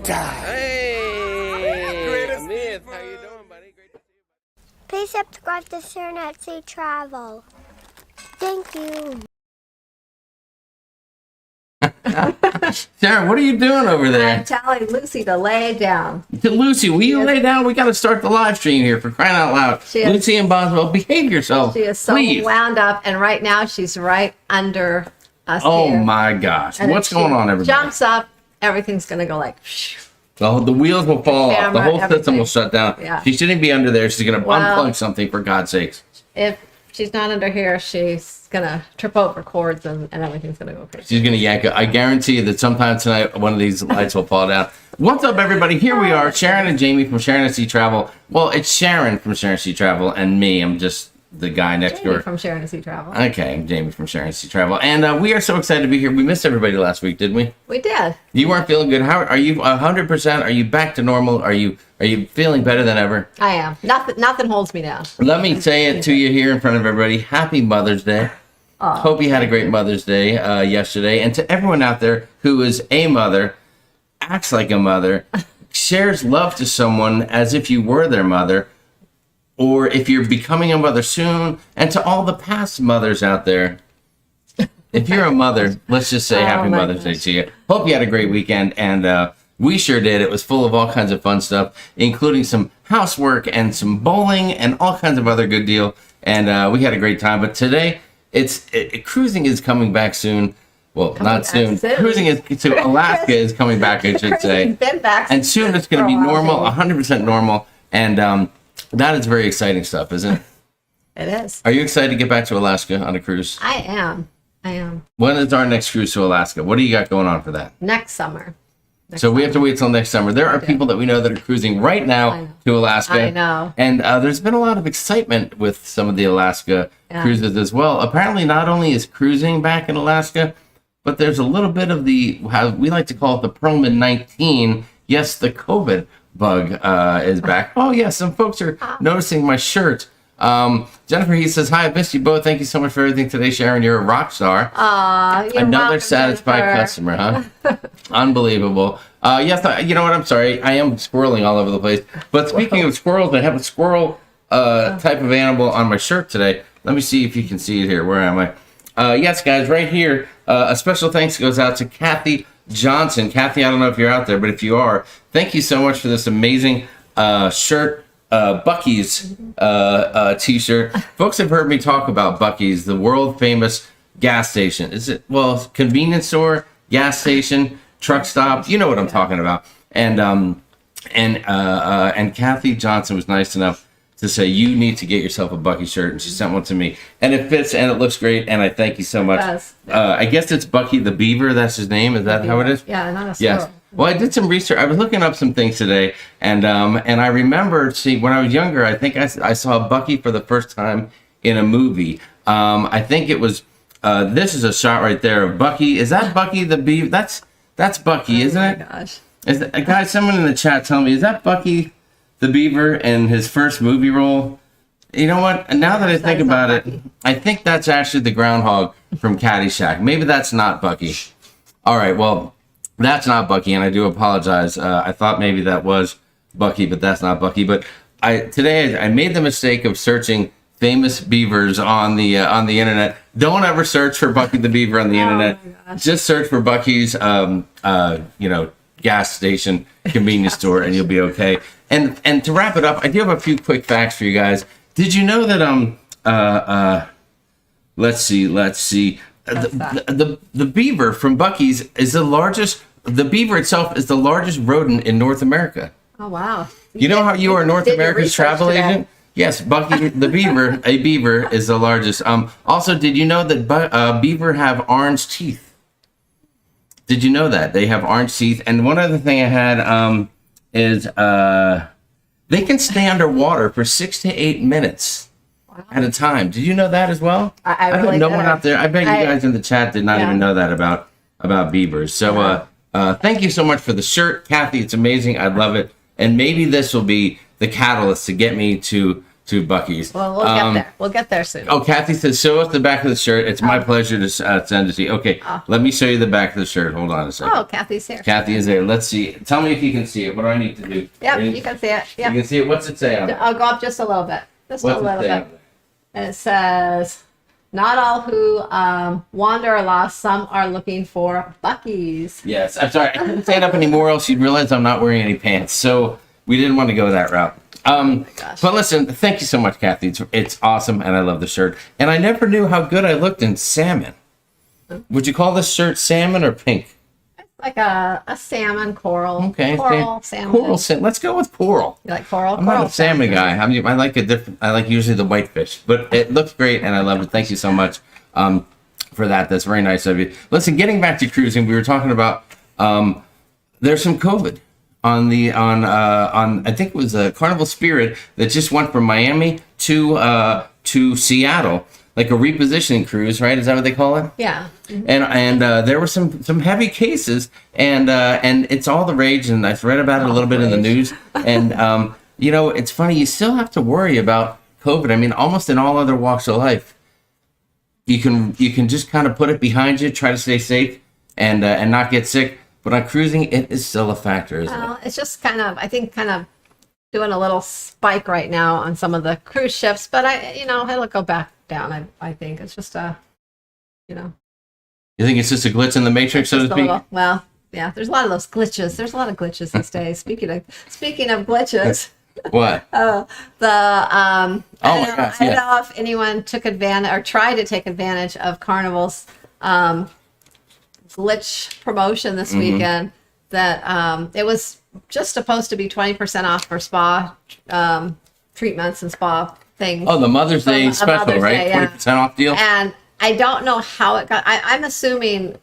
showtime. Hey, Amir, how you doing, buddy? Great to see you. Please subscribe to Sharonatsea Travel. Thank you. Sharon, what are you doing over there? I'm telling Lucy to lay down. Lucy, will you lay down? We got to start the live stream here, for crying out loud. Lucy and Boswell, behave yourself. She is so please. wound up, and right now she's right under us. Oh here. my gosh. And What's going on, everybody? Jumps up, everything's going to go like... The wheels will fall off. The whole system will shut down. Yeah. She shouldn't be under there. She's going to unplug something, for God's sakes. If she's not under here, she's going to trip over cords and everything's going to go crazy. She's going to yank it. I guarantee you that sometime tonight, one of these lights will fall down. What's up, everybody? Here we are, Sharon and Jamie from Sharonatsea Travel. Well, it's Sharon from Sharonatsea Travel and me. I'm just the guy next door. From Sharonatsea Travel. Okay, I'm Jamie from Sharonatsea Travel. And we are so excited to be here. We missed everybody last week, didn't we? We did. You weren't feeling good. How are you? 100%? Are you back to normal? Are you feeling better than ever? I am. Nothing holds me down. Let me say it to you here in front of everybody. Happy Mother's Day. Oh, Hope you had a great Mother's Day yesterday. And to everyone out there who is a mother, acts like a mother, shares love to someone as if you were their mother, or if you're becoming a mother soon, and to all the past mothers out there, if you're a mother, let's just say Happy Mother's Day to you. Hope you had a great weekend, and we sure did. It was full of all kinds of fun stuff, including some housework and some bowling and all kinds of other good deal, and we had a great time. But today, cruising is coming back soon. Well, not soon. Cruising to Alaska is coming back, I should say. And soon it's going to be normal, 100% normal, and that is very exciting stuff, isn't it? It is. Are you excited to get back to Alaska on a cruise? I am. When is our next cruise to Alaska? What do you got going on for that? Next summer. We have to wait till next summer. There are people that we know that are cruising right now to Alaska. I know. And there's been a lot of excitement with some of the Alaska cruises as well. Apparently, not only is cruising back in Alaska, but there's a little bit of how we like to call it the Perlman 19. Yes, the COVID bug is back. Oh, yes, some folks are noticing my shirt. Jennifer, he says, hi, I missed you both. Thank you so much for everything today, Sharon. You're a rock star. Another satisfied customer, huh? Unbelievable. Yes, you know what? I'm sorry. I am squirreling all over the place. But speaking of squirrels, I have a squirrel type of animal on my shirt today. Let me see if you can see it here. Where am I? Yes, guys, right here. A special thanks goes out to Kathy Johnson. Kathy, I don't know if you're out there, but if you are, thank you so much for this amazing shirt. Buc-ee's t-shirt. Folks have heard me talk about Buc-ee's, the world famous gas station. Is it, well, convenience store, gas station, truck stop, you know what I'm talking about. And Kathy Johnson was nice enough to say, you need to get yourself a Buc-ee shirt, and she sent one to me, and it fits and it looks great, and I thank you so much. I guess it's Buc-ee the beaver, that's his name. Is that how it is? Yeah, not a squirrel. Yes. Well, I did some research. I was looking up some things today, and I remember, when I was younger, I think I saw Buc-ee for the first time in a movie. I think it was, this is a shot right there of Buc-ee. Is that Buc-ee the beaver? That's Buc-ee, isn't it? Oh my gosh. Guys, someone in the chat tell me, is that Buc-ee the beaver in his first movie role? You know what? Now that I think about it, I think that's actually the groundhog from Caddyshack. Maybe that's not Buc-ee. All right, well, that's not Buc-ee, and I do apologize. I thought maybe that was Buc-ee, but that's not Buc-ee. But today I made the mistake of searching famous beavers on the internet. Don't ever search for Buc-ee the beaver on the internet. Just search for Buc-ee's, gas station, convenience store, and you'll be okay. And to wrap it up, I do have a few quick facts for you guys. Did you know that let's see. The beaver from Buc-ee's is the largest. The beaver itself is the largest rodent in North America. Oh wow! You know how you are North America's travel agent? Yes, Buc-ee the beaver. A beaver is the largest. Also, did you know that beaver have orange teeth? Did you know that they have orange teeth? And one other thing I had is they can stay underwater for 6 to 8 minutes. Wow. At a time. Did you know that as well? I really bet no one out there. I bet you guys in the chat did not even know that about beavers. So thank you so much for the shirt, Kathy. It's amazing. I love it. And maybe this will be the catalyst to get me to to Buc-ee's. Well, we'll get there. We'll get there soon. Oh, Kathy says, show us the back of the shirt. It's my pleasure to send it to you. Okay, let me show you the back of the shirt. Hold on a second. Oh, Kathy's here. Kathy is there. Let's see. Tell me if you can see it. What do I need to do? Yep, you can see it. Yep. You can see it. What's it say on it? I'll go up just a little bit. Just What's a little it say bit. on it? And it says, not all who wander are lost. Some are looking for Buc-ee's. Yes. I'm sorry. I couldn't stand up anymore, else you'd realize I'm not wearing any pants. So we didn't want to go that route. Gosh. But listen, thank you so much, Kathy. It's awesome, and I love the shirt. And I never knew how good I looked in salmon. Would you call this shirt salmon or pink? Like a salmon coral. Okay. Coral salmon. Coral salmon. Let's go with coral. You like coral? I'm not a salmon guy. I like a different. I like usually the whitefish, but it looks great, and I love it. Thank you so much for that. That's very nice of you. Listen, getting back to cruising, we were talking about there's some COVID on I think it was a Carnival Spirit that just went from Miami to Seattle, like a repositioning cruise, right? Is that what they call it? Yeah. And there were some heavy cases, and it's all the rage, and I've read about it a little bit in the news. And it's funny, you still have to worry about COVID. I mean, almost in all other walks of life, you can just kind of put it behind you, try to stay safe, and not get sick. But on cruising, it is still a factor, isn't it? It's just kind of doing a little spike right now on some of the cruise ships, but it'll go back down. I think it's just You think it's just a glitch in the matrix, so to speak? Well, yeah. There's a lot of those glitches. There's a lot of glitches these days. Speaking of glitches. What? I don't know if anyone took advantage or tried to take advantage of Carnival's glitch promotion this weekend. That it was just supposed to be 20% off for spa treatments and spa things. Oh, the Mother's Day special, Mother's right? Day, yeah. 20% off deal. And I don't know how it got. I'm assuming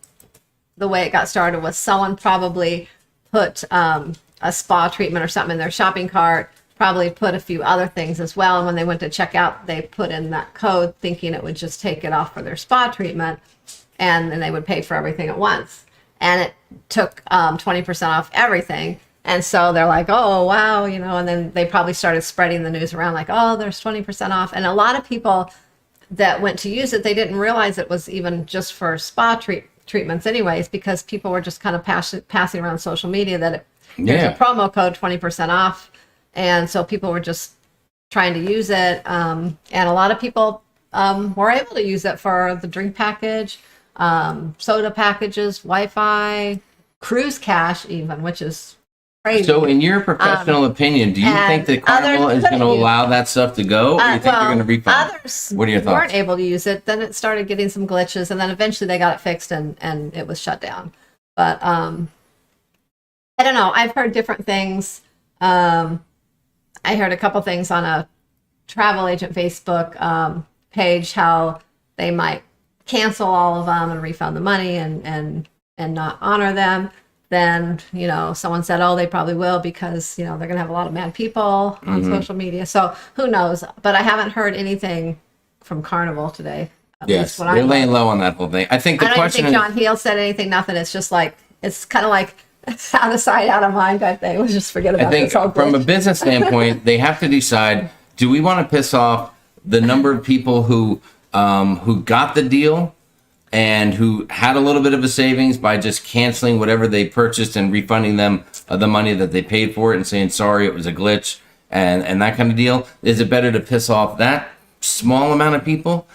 the way it got started was someone probably put a spa treatment or something in their shopping cart. Probably put a few other things as well. And when they went to check out, they put in that code thinking it would just take it off for their spa treatment. And then they would pay for everything at once. And it took 20% off everything. And so they're like, oh, wow, and then they probably started spreading the news around like, oh, there's 20% off. And a lot of people that went to use it, they didn't realize it was even just for spa treatments anyways, because people were just kind of passing around social media that there's a promo code 20% off. And so people were just trying to use it. And a lot of people were able to use it for the drink package, soda packages, Wi-Fi, cruise cash even, which is crazy. So in your professional opinion, do you think that Carnival is going to allow that stuff to go? Or do you think they're going to refund? Others what are your thoughts? weren't able to use it. Then it started getting some glitches, and then eventually they got it fixed and it was shut down. But I don't know. I've heard different things. I heard a couple things on a travel agent Facebook page how they might cancel all of them and refund the money and not honor them. Then someone said, oh, they probably will because they're gonna have a lot of mad people on social media. So who knows? But I haven't heard anything from Carnival today. Yes, they're laying low on that whole thing. I think the question I don't think John Heel said anything. Nothing. It's just like it's kind of like out of sight, out of mind type thing. We'll just forget about this. I think from a business standpoint, they have to decide: do we want to piss off the number of people who got the deal and who had a little bit of a savings by just canceling whatever they purchased and refunding them the money that they paid for it and saying sorry, it was a glitch and that kind of deal? Is it better to piss off that small amount of people,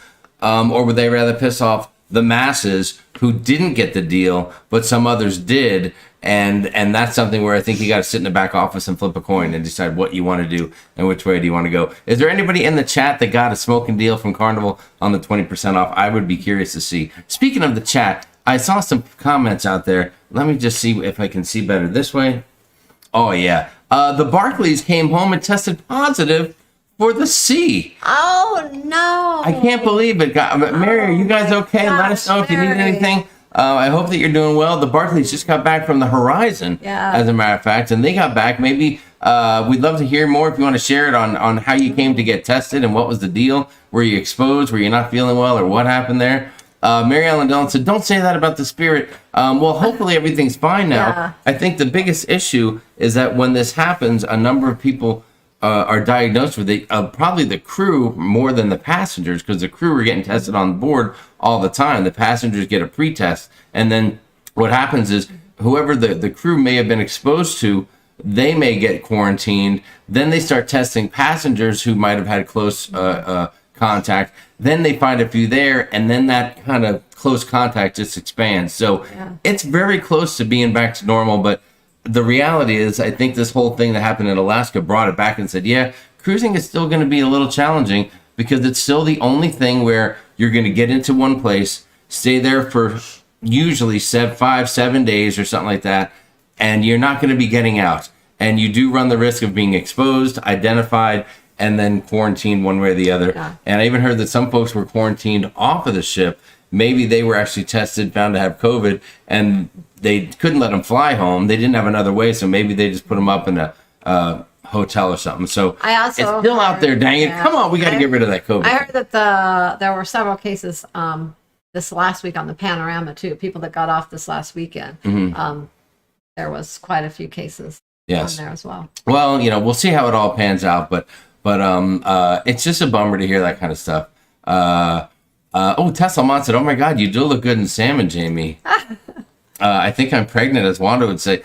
or would they rather piss off the masses who didn't get the deal but some others did? And that's something where I think you got to sit in the back office and flip a coin and decide what you want to do and which way do you want to go. Is there anybody in the chat that got a smoking deal from Carnival on the 20% off? I would be curious to see. Speaking of the chat, I saw some comments out there. Let me just see if I can see better this way. Oh, yeah. The Barclays came home and tested positive for the sea. Oh, no. I can't believe it. Mary, are you guys okay? Let us know if you need anything. I hope that you're doing well. The Barclays just got back from the Horizon, as a matter of fact, and they got back. Maybe we'd love to hear more if you want to share it on how you came to get tested and what was the deal. Were you exposed? Were you not feeling well, or what happened there? Mary Ellen Dillon said, don't say that about the Spirit. Well, hopefully everything's fine now. I think the biggest issue is that when this happens, a number of people are diagnosed with it, probably the crew more than the passengers, because the crew are getting tested on board all the time. The passengers get a pre-test, and then what happens is whoever the crew may have been exposed to, they may get quarantined. Then they start testing passengers who might have had close contact. Then they find a few there, and then that kind of close contact just expands. So it's very close to being back to normal, but the reality is, I think this whole thing that happened in Alaska brought it back and said, yeah, cruising is still going to be a little challenging, because it's still the only thing where you're going to get into one place, stay there for usually 5-7 days or something like that, and you're not going to be getting out. And you do run the risk of being exposed, identified, and then quarantined one way or the other. Yeah. And I even heard that some folks were quarantined off of the ship. Maybe they were actually tested, found to have COVID, and they couldn't let them fly home. They didn't have another way, so maybe they just put them up in a hotel or something. So it's still out there, dang it. Come on, we got to get rid of that COVID. I heard that there were several cases this last week on the Panorama, too. People that got off this last weekend. Mm-hmm. There was quite a few cases on there as well. Well, we'll see how it all pans out, but it's just a bummer to hear that kind of stuff. Tesla Mont said, "Oh my God, you do look good in salmon, Jamie." I think I'm pregnant, as Wanda would say.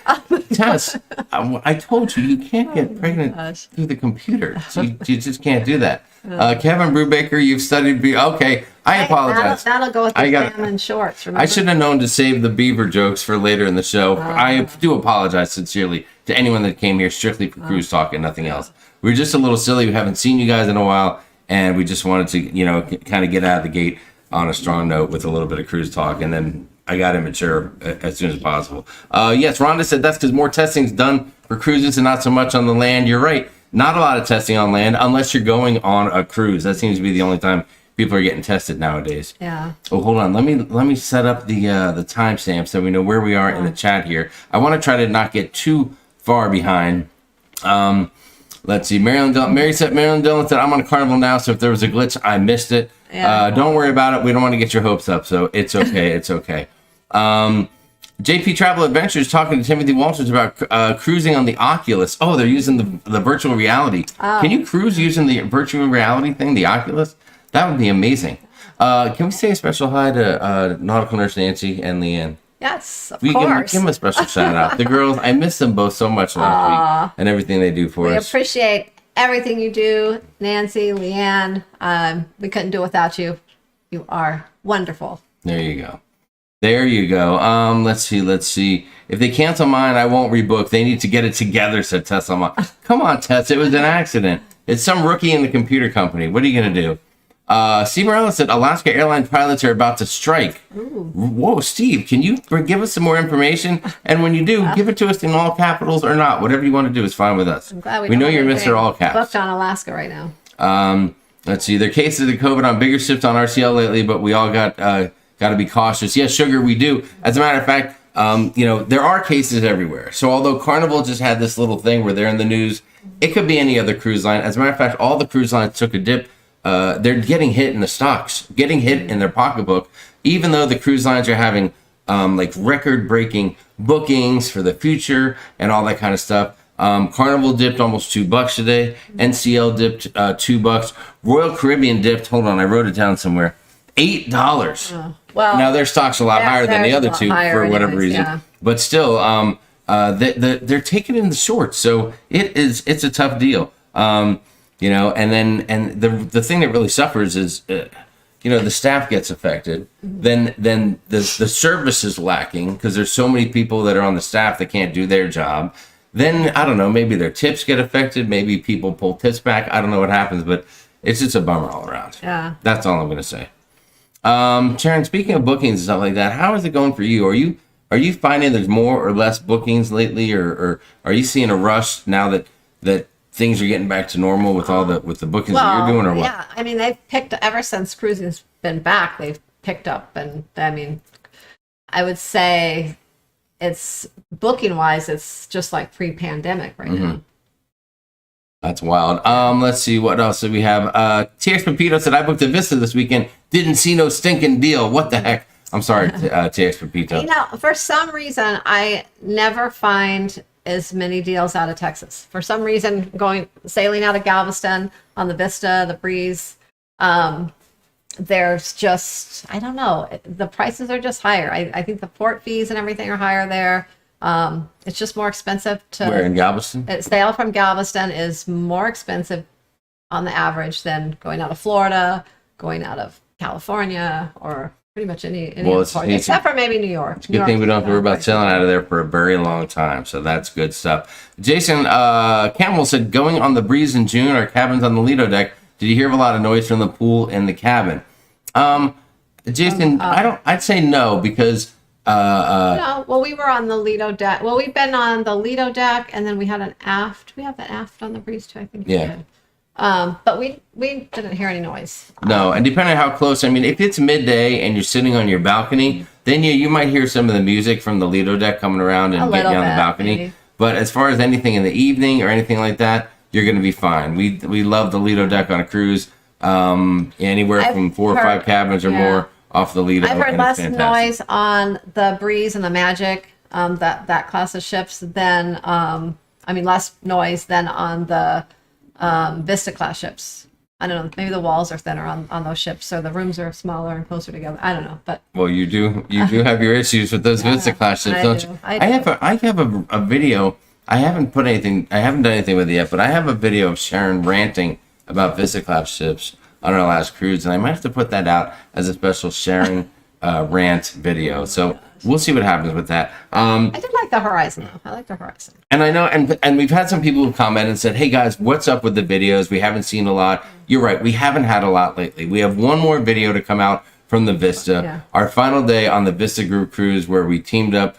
Tess, I told you can't get pregnant through the computer. You just can't do that. Kevin Brubaker, you've studied okay, I apologize. That'll go with the salmon shorts, remember? I should have known to save the beaver jokes for later in the show. I do apologize sincerely to anyone that came here strictly for cruise talk and nothing else. We're just a little silly. We haven't seen you guys in a while, and we just wanted to, kind of get out of the gate on a strong note with a little bit of cruise talk, and then I got immature as soon as possible. Yes, Rhonda said that's because more testing's done for cruises and not so much on the land. You're right. Not a lot of testing on land unless you're going on a cruise. That seems to be the only time people are getting tested nowadays. Yeah. Oh, hold on. Let me set up the timestamp so we know where we are in the chat here. I want to try to not get too far behind. Let's see. Marilyn Dillon said, I'm on a Carnival now, so if there was a glitch, I missed it. Yeah. Don't worry about it. We don't want to get your hopes up, so it's okay. It's okay. JP Travel Adventures talking to Timothy Walters about cruising on the Oculus. Oh, they're using the virtual reality. Oh. Can you cruise using the virtual reality thing, the Oculus? That would be amazing. Can we say a special hi to Nautical Nurse Nancy and Leanne? Yes, of course. Give them a special shout out. The girls, I miss them both so much last week and everything they do for us. We appreciate everything you do, Nancy, Leanne. We couldn't do it without you. You are wonderful. There you go. Let's see. If they cancel mine, I won't rebook. They need to get it together, said Tess. Come on, Tess. It was an accident. It's some rookie in the computer company. What are you going to do? Steve Morales said Alaska Airlines pilots are about to strike. Ooh. Whoa, Steve, can you give us some more information? And when you do, give it to us in all capitals or not. Whatever you want to do is fine with us. I'm glad we know you're Mr. All Caps. Booked on Alaska right now. Let's see. There are cases of COVID on bigger ships on RCL lately, but we all got to be cautious. Yes, Sugar, we do. As a matter of fact, there are cases everywhere. So although Carnival just had this little thing where they're in the news, it could be any other cruise line. As a matter of fact, all the cruise lines took a dip. They're getting hit in the stocks, getting hit in their pocketbook, even though the cruise lines are having record-breaking bookings for the future and all that kind of stuff. Carnival dipped almost $2 today. NCL dipped $2. Royal Caribbean dipped, hold on, I wrote it down somewhere, $8. Well, now their stock's a lot higher than the other two for whatever reason. Yeah. But still, they're taking in the shorts, so it's a tough deal. And the thing that really suffers is, the staff gets affected. Mm-hmm. Then the service is lacking because there's so many people that are on the staff that can't do their job. Then, I don't know, maybe their tips get affected. Maybe people pull tips back. I don't know what happens, but it's just a bummer all around. Yeah. That's all I'm going to say. Sharon, speaking of bookings and stuff like that, how is it going for you? Are you finding there's more or less bookings lately, or are you seeing a rush now that things are getting back to normal with all the bookings that you're doing, or what? Yeah, I mean, they've picked ever since cruising's been back. They've picked up, and I mean, I would say it's booking wise, it's just like pre-pandemic right now. That's wild. Let's see, what else do we have? TX Pepito said, I booked a Vista this weekend. Didn't see no stinking deal. What the heck? I'm sorry, TX Pepito. For some reason, I never find as many deals out of Texas. For some reason, sailing out of Galveston on the Vista, the Breeze, there's just, I don't know, the prices are just higher. I think the port fees and everything are higher there. It's just more expensive to. Where in Galveston? Sail from Galveston is more expensive on the average than going out of Florida, going out of California, or pretty much any Well, other part, except for maybe New York. Good thing we don't have to worry about sailing out of there for a very long time, so that's good stuff. Jason Campbell said, going on the Breeze in June, our cabin's on the Lido deck. Did you hear of a lot of noise from the pool and the cabin? Jason, I'd say no, because no, well, we were on the Lido deck. Well, we've been on the Lido deck, and then we had an aft. We have the aft on the Breeze too, I think. Yeah. We did. But we didn't hear any noise. No, and depending on how close, I mean, if it's midday and you're sitting on your balcony, then you might hear some of the music from the Lido deck coming around and getting on the balcony. Maybe. But as far as anything in the evening or anything like that, you're going to be fine. We love the Lido deck on a cruise. Anywhere from 4 or 5 cabins or more off the Lido. I've heard less noise on the Breeze and the Magic, that class of ships, than less noise than on the Vista class ships. I don't know, maybe the walls are thinner on those ships, so the rooms are smaller and closer together. I don't know, but well, you do have your issues with those Vista class ships, don't you? I have a video. I haven't done anything with it yet, but I have a video of Sharon ranting about Vista class ships on our last cruise, and I might have to put that out as a special Sharon rant video. So we'll see what happens with that. I did like the Horizon, though. I like the Horizon. And I know, and we've had some people who comment and said, "Hey guys, what's up with the videos? We haven't seen a lot." You're right, we haven't had a lot lately. We have one more video to come out from the Vista, our final day on the Vista Group cruise, where we teamed up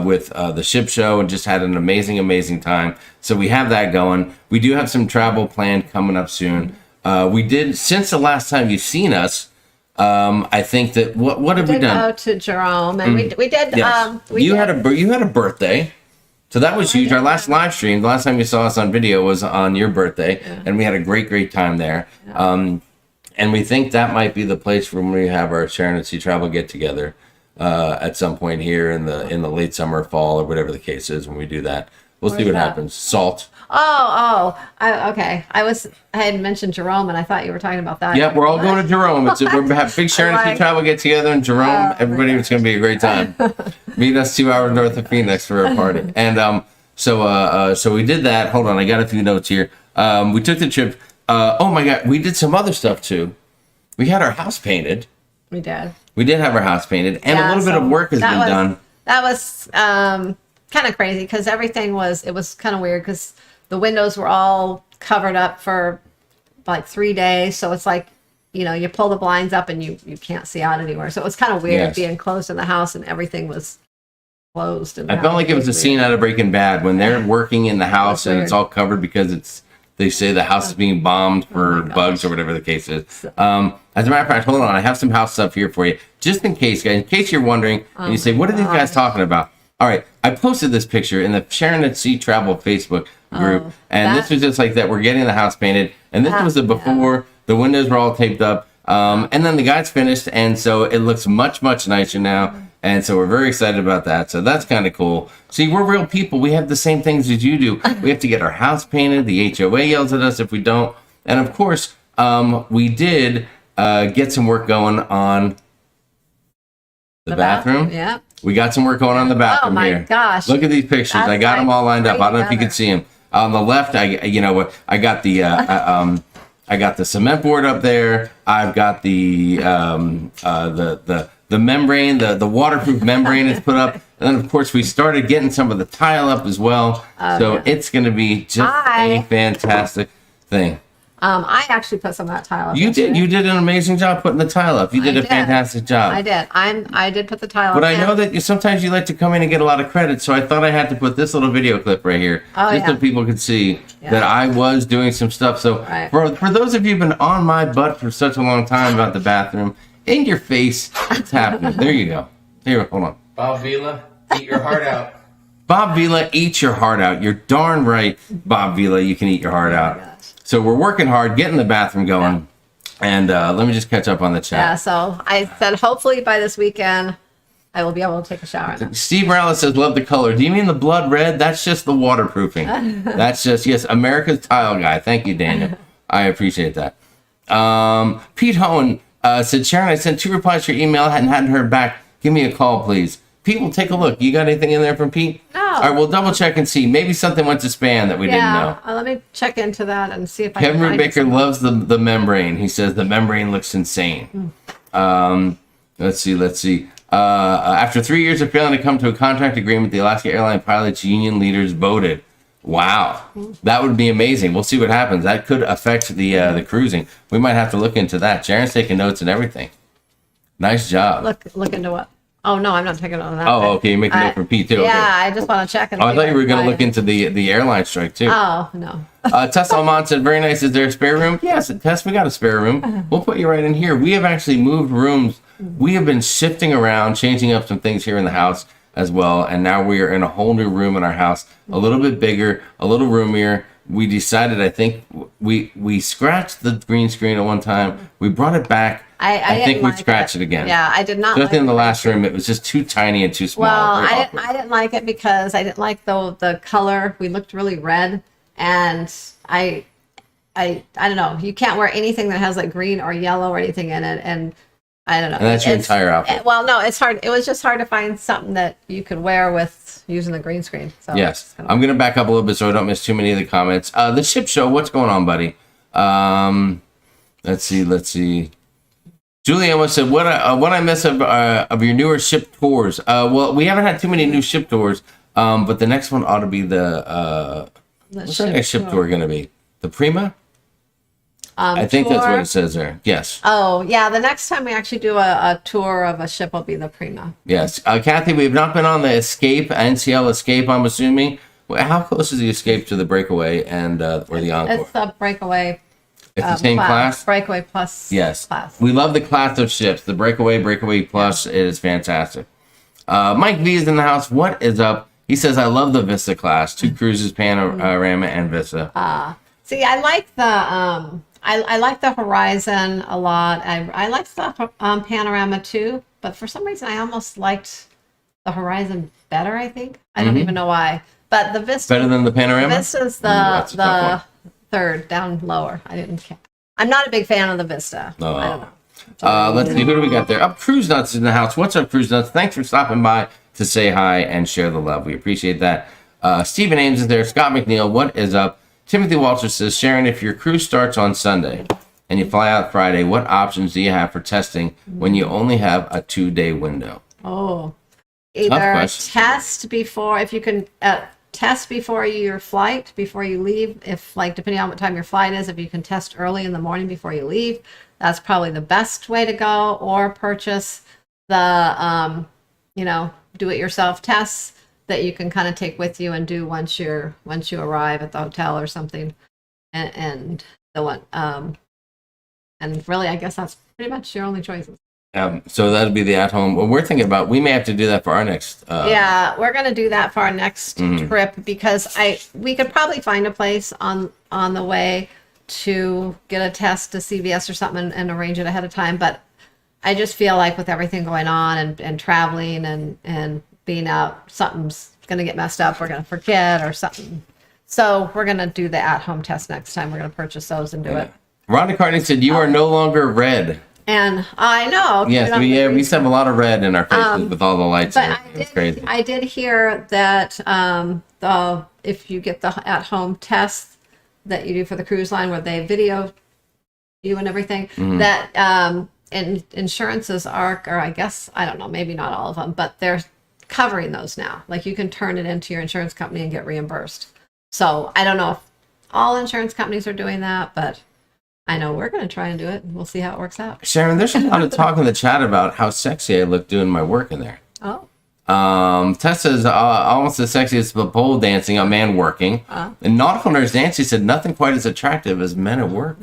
with the ship show and just had an amazing time. So we have that going. We do have some travel planned coming up soon. We did, since the last time you've seen us, I think that what have we done? Go to Jerome, and we did. Yes. You had a birthday, so that was huge. Our last live stream, the last time you saw us on video, was on your birthday, and we had a great time there. And we think that might be the place when we have our sharonatsea travel get together at some point here in the late summer, fall, or whatever the case is. When we do that, we'll see what happens. Salt. Okay. I had mentioned Jerome, and I thought you were talking about that. Yep, we're all going to Jerome. We have big sharonatsea travel get together in Jerome. Everybody, it's going to be a great time. Meet us 2 hours north of Phoenix for a party. And so we did that. Hold on, I got a few notes here. We took the trip. Oh my God, we did some other stuff too. We had our house painted. We did. We did have our house painted, and a little bit of work has been done. That was kind of crazy, because it was kind of weird, because the windows were all covered up for like 3 days. So it's like, you pull the blinds up and you can't see out anywhere. So it was kind of weird being closed in the house and everything was closed. And I felt like it was a scene out of Breaking Bad when they're working in the house and it's all covered because they say the house is being bombed for bugs or whatever the case is. As a matter of fact, hold on, I have some house stuff here for you, just in case, guys. In case you're wondering, and you say, "What are these guys talking about?" All right, I posted this picture in the Sharonatsea Travel Facebook group, and this was just like that. We're getting the house painted, and this was the before. The windows were all taped up, and then the guys finished, and so it looks much nicer now. And so we're very excited about that. So that's kind of cool. See, we're real people. We have the same things as you do. We have to get our house painted. The HOA yells at us if we don't. And of course, we did get some work going on the bathroom. Yeah. We got some work going on the bathroom here. Oh my gosh. Look at these pictures. I got them all lined up. I don't know if you can see them. On the left, I got the I got the cement board up there. I've got the membrane, the waterproof membrane is put up. And then, of course, we started getting some of the tile up as well. It's going to be just a fantastic thing. I actually put some of that tile up. You did an amazing job putting the tile up. You did a fantastic job. I did. I did put the tile up. But I know that sometimes you like to come in and get a lot of credit, so I thought I had to put this little video clip right here, just so people could see that I was doing some stuff. So for those of you who've been on my butt for such a long time about the bathroom, in your face, it's happening. There you go. Here, hold on. Bob Vila, eat your heart out. Bob Vila, eat your heart out. You're darn right, Bob Vila, you can eat your heart out. So we're working hard, getting the bathroom going. And let me just catch up on the chat. Yeah, so I said hopefully by this weekend I will be able to take a shower in them. Steve Morales says, love the color. Do you mean the blood red? That's just the waterproofing. That's just, yes, America's tile guy. Thank you, Daniel. I appreciate that. Pete Hohen said, Sharon, I sent 2 replies to your email and hadn't heard back. Give me a call, please. Pete, we'll take a look. You got anything in there from Pete? No. All right, we'll double check and see. Maybe something went to spam that we didn't know. Let me check into that and see if I Kevin can find Baker something. loves the membrane. He says the membrane looks insane. Let's see. After 3 years of failing to come to a contract agreement, the Alaska Airlines pilots union leaders voted. Wow, that would be amazing. We'll see what happens. That could affect the cruising. We might have to look into that. Sharon's taking notes and everything. Nice job. Look into what? Oh no, I'm not taking note of that. Oh, okay. You're making note for Pete too. Yeah, Okay. I just want to check. And Oh, I see thought if you were going to can look find into the airline strike too. it. Oh no. Tess Almond said, very nice. Is there a spare room? Yes, Tess, we got a spare room. We'll put you right in here. We have actually moved rooms. We have been shifting around, changing up some things here in the house as well. And now we are in a whole new room in our house, a little bit bigger, a little roomier. We decided, I think, we scratched the green screen at one time. We brought it back. I think didn't we like scratched it again. Yeah, I did not. Just in the it. last room, it was just too tiny and too small. Well, Very I awkward. didn't like it because I didn't like the color. We looked really red, and I don't know. You can't wear anything that has like green or yellow or anything in it, and I don't know. And that's your It's- entire outfit. Well, no, it's hard. It was just hard to find something that you could wear with using the green screen. So Yes. it's kind of- I'm going to back up a little bit so I don't miss too many of the comments. The ship show, what's going on, buddy? Let's see. Julianne said, what I miss of your newer ship tours? Well, we haven't had too many new ship tours, but the next one ought to be what's our next ship tour going to be? The Prima? I think that's what tour. it says there. Yes. Oh, yeah. The next time we actually do a tour of a ship will be the Prima. Yes. Kathy, we've not been on the Escape, NCL Escape, I'm assuming. Well, how close is the Escape to the Breakaway and or the Encore? It's the Breakaway. It's the same class? Breakaway Plus. Yes. Class. We love the class of ships. The Breakaway Plus is fantastic. Mike V is in the house. What is up? He says, I love the Vista class. 2 cruises, Panorama and Vista. See, I like the I like the Horizon a lot. I like the Panorama too, but for some reason I almost liked the Horizon better. I think I don't even know why, but the Vista Better than the Panorama? Vista's that's a tough the third down lower. I didn't care. I'm not a big fan of the Vista. Oh. I don't know. Let's see. Who do we got there? Up, Cruise Nuts in the house. What's up, Cruise Nuts? Thanks for stopping by to say hi and share the love. We appreciate that. Stephen Ames is there. Scott McNeil, what is up? Timothy Walter says, Sharon, if your cruise starts on Sunday and you fly out Friday, what options do you have for testing when you only have a 2-day window? Oh, either question. test before, if you can test before your flight, before you leave. If like, depending on what time your flight is, if you can test early in the morning before you leave, that's probably the best way to go. Or purchase the, do-it-yourself tests that you can kind of take with you and do once you arrive at the hotel or something, and the one and really I guess that's pretty much your only choices. So that'd be the at-home. Well, we're thinking about, we may have to do that for our next. Yeah, we're gonna do that for our next trip because we could probably find a place on the way to get a test to CVS or something and arrange it ahead of time. But I just feel like with everything going on and traveling and being out, something's gonna get messed up. We're gonna forget or something. So we're gonna do the at-home test next time. We're gonna purchase those and do it. Rhonda Carney said, you are no longer red. And I know. Yes, we used to have a lot of red in our faces with all the lights. But And it's crazy. I did hear that if you get the at-home test that you do for the cruise line where they video you and everything, that insurances are, or I guess, I don't know, maybe not all of them, but they're covering those now. Like you can turn it into your insurance company and get reimbursed. So I don't know if all insurance companies are doing that, but I know we're going to try and do it. We'll see how it works out. Sharon, there's a lot of talk in the chat about how sexy I look doing my work in there. Oh. Tessa's almost as sexy as the pole dancing, a man working. And Nautical Nurse Nancy said nothing quite as attractive as men at work.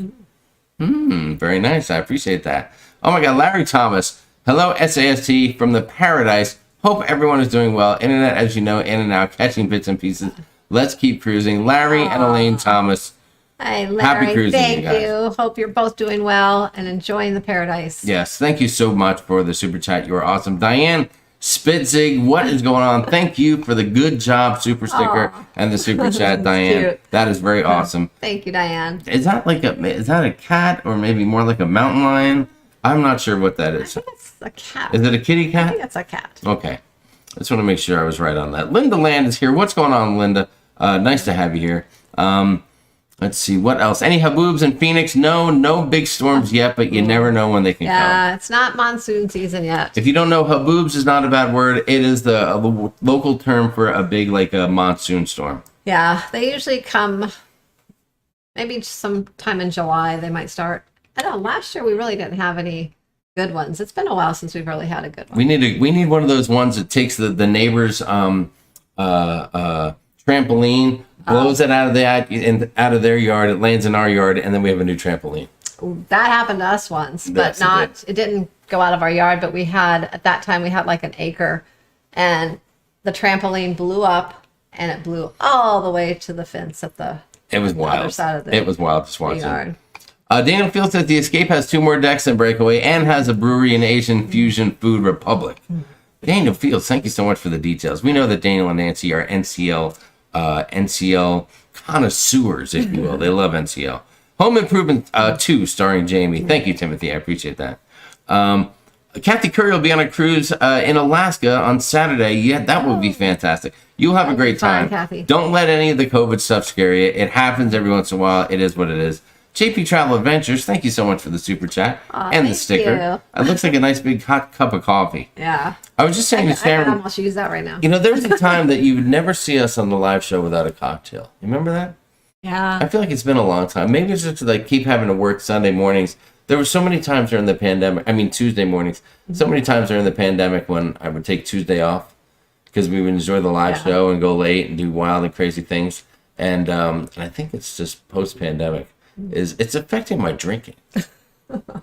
Very nice. I appreciate that. Oh my God, Larry Thomas. Hello, SAST from the Paradise. Hope everyone is doing well. Internet, as you know, in and out, catching bits and pieces. Let's keep cruising. Larry and Elaine Thomas. Hey, Larry, Happy cruising, thank you guys. you. Hope you're both doing well and enjoying the paradise. Yes, thank you so much for the super chat. You are awesome. Diane Spitzig, what is going on? Thank you for the good job super sticker and the super chat, Diane. Cute. That is very awesome. Thank you, Diane. Is that a cat or maybe more like a mountain lion? I'm not sure what that I is. think it's a cat. Is it a kitty I cat? think it's a cat. Okay. I just want to make sure I was right on that. Linda Land is here. What's going on, Linda? Nice to have you here. Let's see. What else? Any haboobs in Phoenix? No big storms yet, but you never know when they can come. Yeah, it's not monsoon season yet. If you don't know, haboobs is not a bad word. It is the local term for a big, like a monsoon storm. Yeah, they usually come maybe sometime in July. They might start. I don't know. Last year we really didn't have any good ones. It's been a while since we've really had a good one. We need one of those ones that takes the neighbor's trampoline, blows it out of their yard. It lands in our yard, and then we have a new trampoline. That happened to us once, but it didn't go out of our yard. But at that time we had like an acre, and the trampoline blew up, and it blew all the way to the fence at the other side of the It was wild to watch yard. Daniel Fields says the Escape has 2 more decks than Breakaway and has a brewery in Asian Fusion Food Republic. Daniel Fields, thank you so much for the details. We know that Daniel and Nancy are NCL connoisseurs, if you will. They love NCL. Home Improvement 2, starring Jamie. Thank you, Timothy. I appreciate that. Kathy Curry will be on a cruise in Alaska on Saturday. Yeah, that would be fantastic. You'll have a great time. Kathy. Don't let any of the COVID stuff scare you. It happens every once in a while. It is what it is. JP Travel Adventures, thank you so much for the super chat and the sticker. You. It looks like a nice big hot cup of coffee. Yeah. I was just saying to I Sharon, can almost use that right now. you know, there was a time that you would never see us on the live show without a cocktail. You remember that? Yeah. I feel like it's been a long time. Maybe it's just like keep having to work Sunday mornings. There were so many times during the pandemic. I mean, Tuesday mornings. So many times during the pandemic when I would take Tuesday off because we would enjoy the live show and go late and do wild and crazy things. And I think it's just post-pandemic. It's affecting my drinking.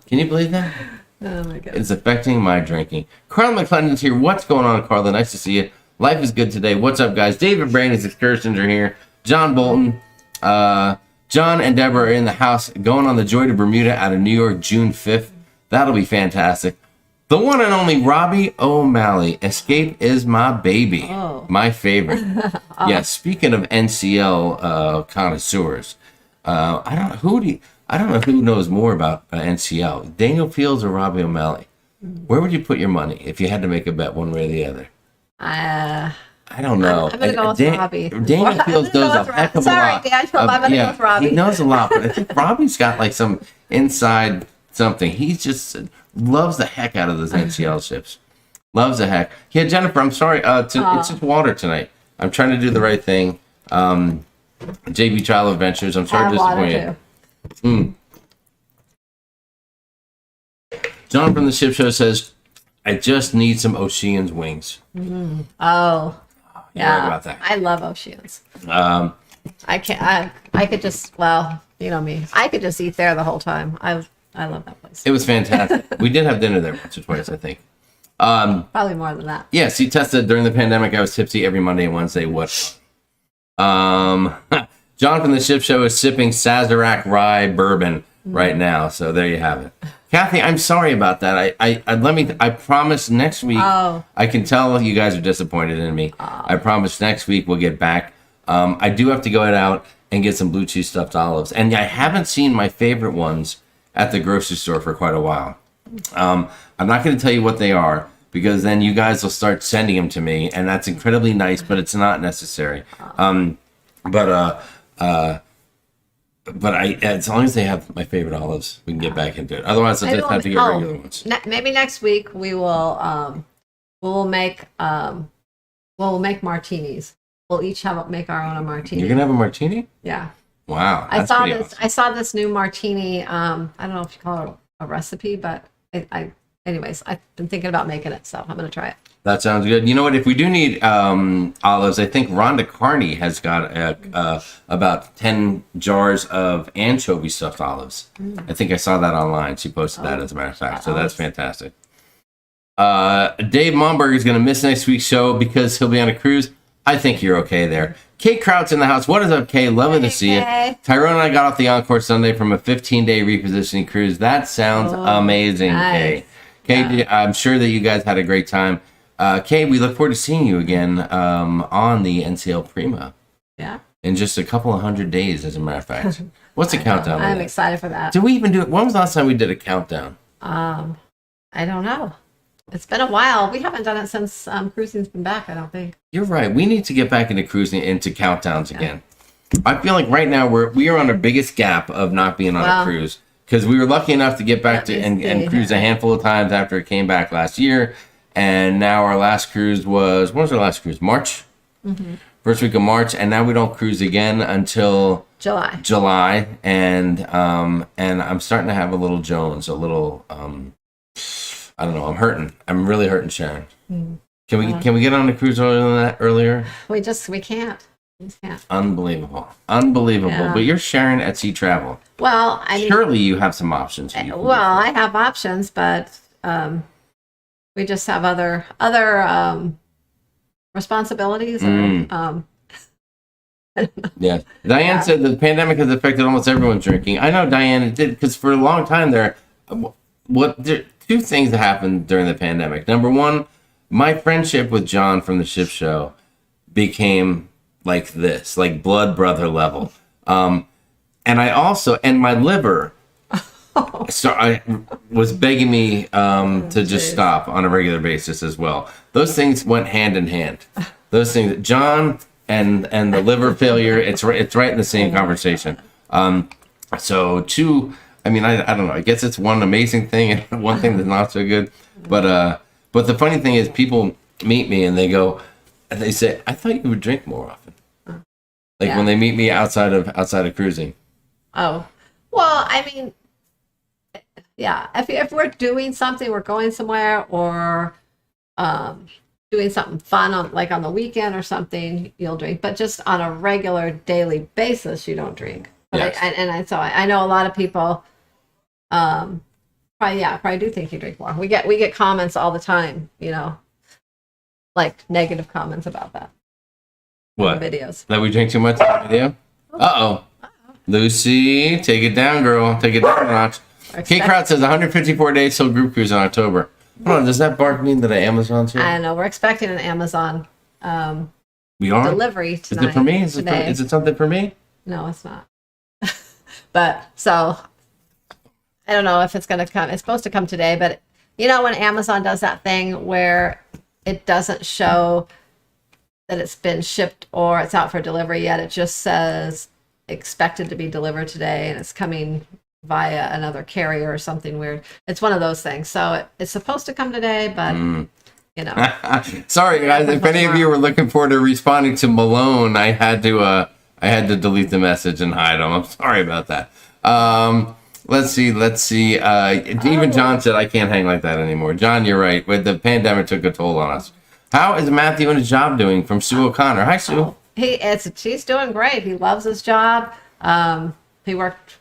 Can you believe that? Oh my God. It's affecting my drinking. Carla McClendon's here. What's going on, Carla? Nice to see you. Life is good today. What's up, guys? David Brady's excursions are here. John Bolton, John and Deborah are in the house going on the Joy to Bermuda out of New York, June 5th. That'll be fantastic. The one and only Robbie O'Malley. Escape is my baby. Oh. My favorite. Yeah, speaking of NCL connoisseurs, I don't know who knows more about NCL, Daniel Fields or Robbie O'Malley. Where would you put your money if you had to make a bet one way or the other? I don't know. I'm going to go with Robbie. Daniel Fields knows a heck of a lot. Sorry, Daniel, I'm going to go with Robbie. He knows a lot, but I think Robbie's got like some inside something. He just loves the heck out of those NCL ships. Loves the heck. Yeah, Jennifer, I'm sorry. It's just water tonight. I'm trying to do the right thing. JB Travel Adventures. I'm sorry to disappoint you. John from the Ship Show says, I just need some Ocean's wings. Oh, yeah. Right about that. I love Oceans. I can't. I could just. Well, you know me. I could just eat there the whole time. I love that place. It was fantastic. We did have dinner there once or twice, I think. Probably more than that. Yeah, see, Tessa, during the pandemic, I was tipsy every Monday and Wednesday. What? John from the Ship Show is sipping Sazerac Rye Bourbon right now. So there you have it. Kathy, I'm sorry about that. I promise next week. I can tell you guys are disappointed in me. I promise next week we'll get back. I do have to go out and get some blue cheese stuffed olives, and I haven't seen my favorite ones at the grocery store for quite a while. I'm not going to tell you what they are because then you guys will start sending them to me, and that's incredibly nice, but it's not necessary. But as long as they have my favorite olives, we can get back into it. Otherwise, I'll just have to get regular ones. Maybe next week we will make martinis. We'll each make our own martini. You're gonna have a martini? Yeah. Wow. I saw this. Awesome. I saw this new martini. I don't know if you call it a recipe, but anyways, I've been thinking about making it, so I'm gonna try it. That sounds good. You know what? If we do need olives, I think Rhonda Carney has got about 10 jars of anchovy stuffed olives. I think I saw that online. She posted that, as a matter of fact. So that's fantastic. Dave Momberg is going to miss next week's show because he'll be on a cruise. I think you're okay there. Kate Kraut's in the house. What is up, Kate? Loving to see you. Tyrone and I got off the Encore Sunday from a 15-day repositioning cruise. That sounds amazing, nice. Kate. Kate, I'm sure that you guys had a great time. Kay, we look forward to seeing you again on the NCL Prima. Yeah. In just a couple of 100 days, as a matter of fact. What's the countdown? I'm excited for that. Did we even do it? When was the last time we did a countdown? I don't know. It's been a while. We haven't done it since cruising's been back, I don't think. You're right. We need to get back into cruising, into countdowns again. I feel like right now we are on our biggest gap of not being on a cruise, because we were lucky enough to get back to and cruise a handful of times after it came back last year. And now our last cruise when was our last cruise? March? Mm-hmm. First week of March, and now we don't cruise again until July, and I'm starting to have a little Jones, a little I don't know. I'm hurting. I'm really hurting, Sharon. Mm. Can we get on the cruise earlier? We can't. We just can't. Unbelievable. Yeah. But you're Sharon at Sea Travel. Well, surely you have some options. I have options, but we just have other responsibilities. Yeah. Diane said the pandemic has affected almost everyone's drinking. I know, Diane, it did, because for a long time there, two things that happened during the pandemic. Number one, my friendship with John from the ship show became like this, like blood brother level. And my liver I was begging me to just stop on a regular basis as well. Those things went hand in hand. Those things, John and the liver failure, it's right in the same conversation. So two, I don't know. I guess it's one amazing thing and one thing that's not so good. But the funny thing is, people meet me and they say, "I thought you would drink more often." When they meet me outside of cruising. Oh, well, yeah. If we're doing something, we're going somewhere, or doing something fun on the weekend or something, you'll drink. But just on a regular daily basis, you don't drink. But yes. I know a lot of people probably do think you drink more. We get comments all the time, like negative comments about that. What? Videos. That we drink too much in the video? Uh-oh. Lucy, take it down, girl. Take it down a notch. Kate Kraut says 154 days till group cruise in October. Hold on, does that bark mean that Amazon's here? I know. We're expecting an Amazon we are? Delivery tonight. Is it for me? Is it something for me? No, it's not. But, so, I don't know if it's going to come. It's supposed to come today, but when Amazon does that thing where it doesn't show that it's been shipped or it's out for delivery yet, it just says expected to be delivered today, and it's coming via another carrier or something weird. It's one of those things. So it's supposed to come today, but Sorry, guys. If any of you were looking forward to responding to Malone, I had to delete the message and hide them. I'm sorry about that. Let's see. Even John said I can't hang like that anymore. John, you're right. The pandemic took a toll on us. How is Matthew and his job doing? From Sue O'Connor. Hi, Sue. He's doing great. He loves his job. He worked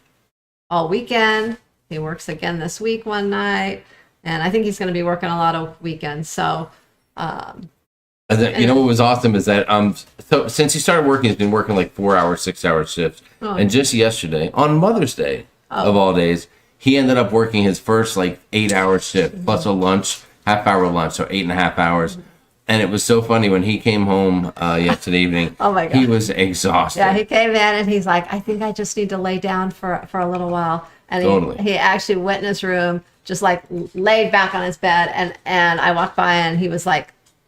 all weekend. He works again this week one night, and I think he's going to be working a lot of weekends. So, what was awesome is that so since he started working, he's been working like 4-hour, 6-hour shifts, and just yesterday on Mother's Day of all days, he ended up working his first 8-hour shift plus a lunch, half-hour lunch, so 8.5 hours. And it was so funny when he came home yesterday evening. Oh my God. He was exhausted. Yeah, he came in and he's like, I think I just need to lay down for a little while. And he actually went in his room, just laid back on his bed. And I walked by and he was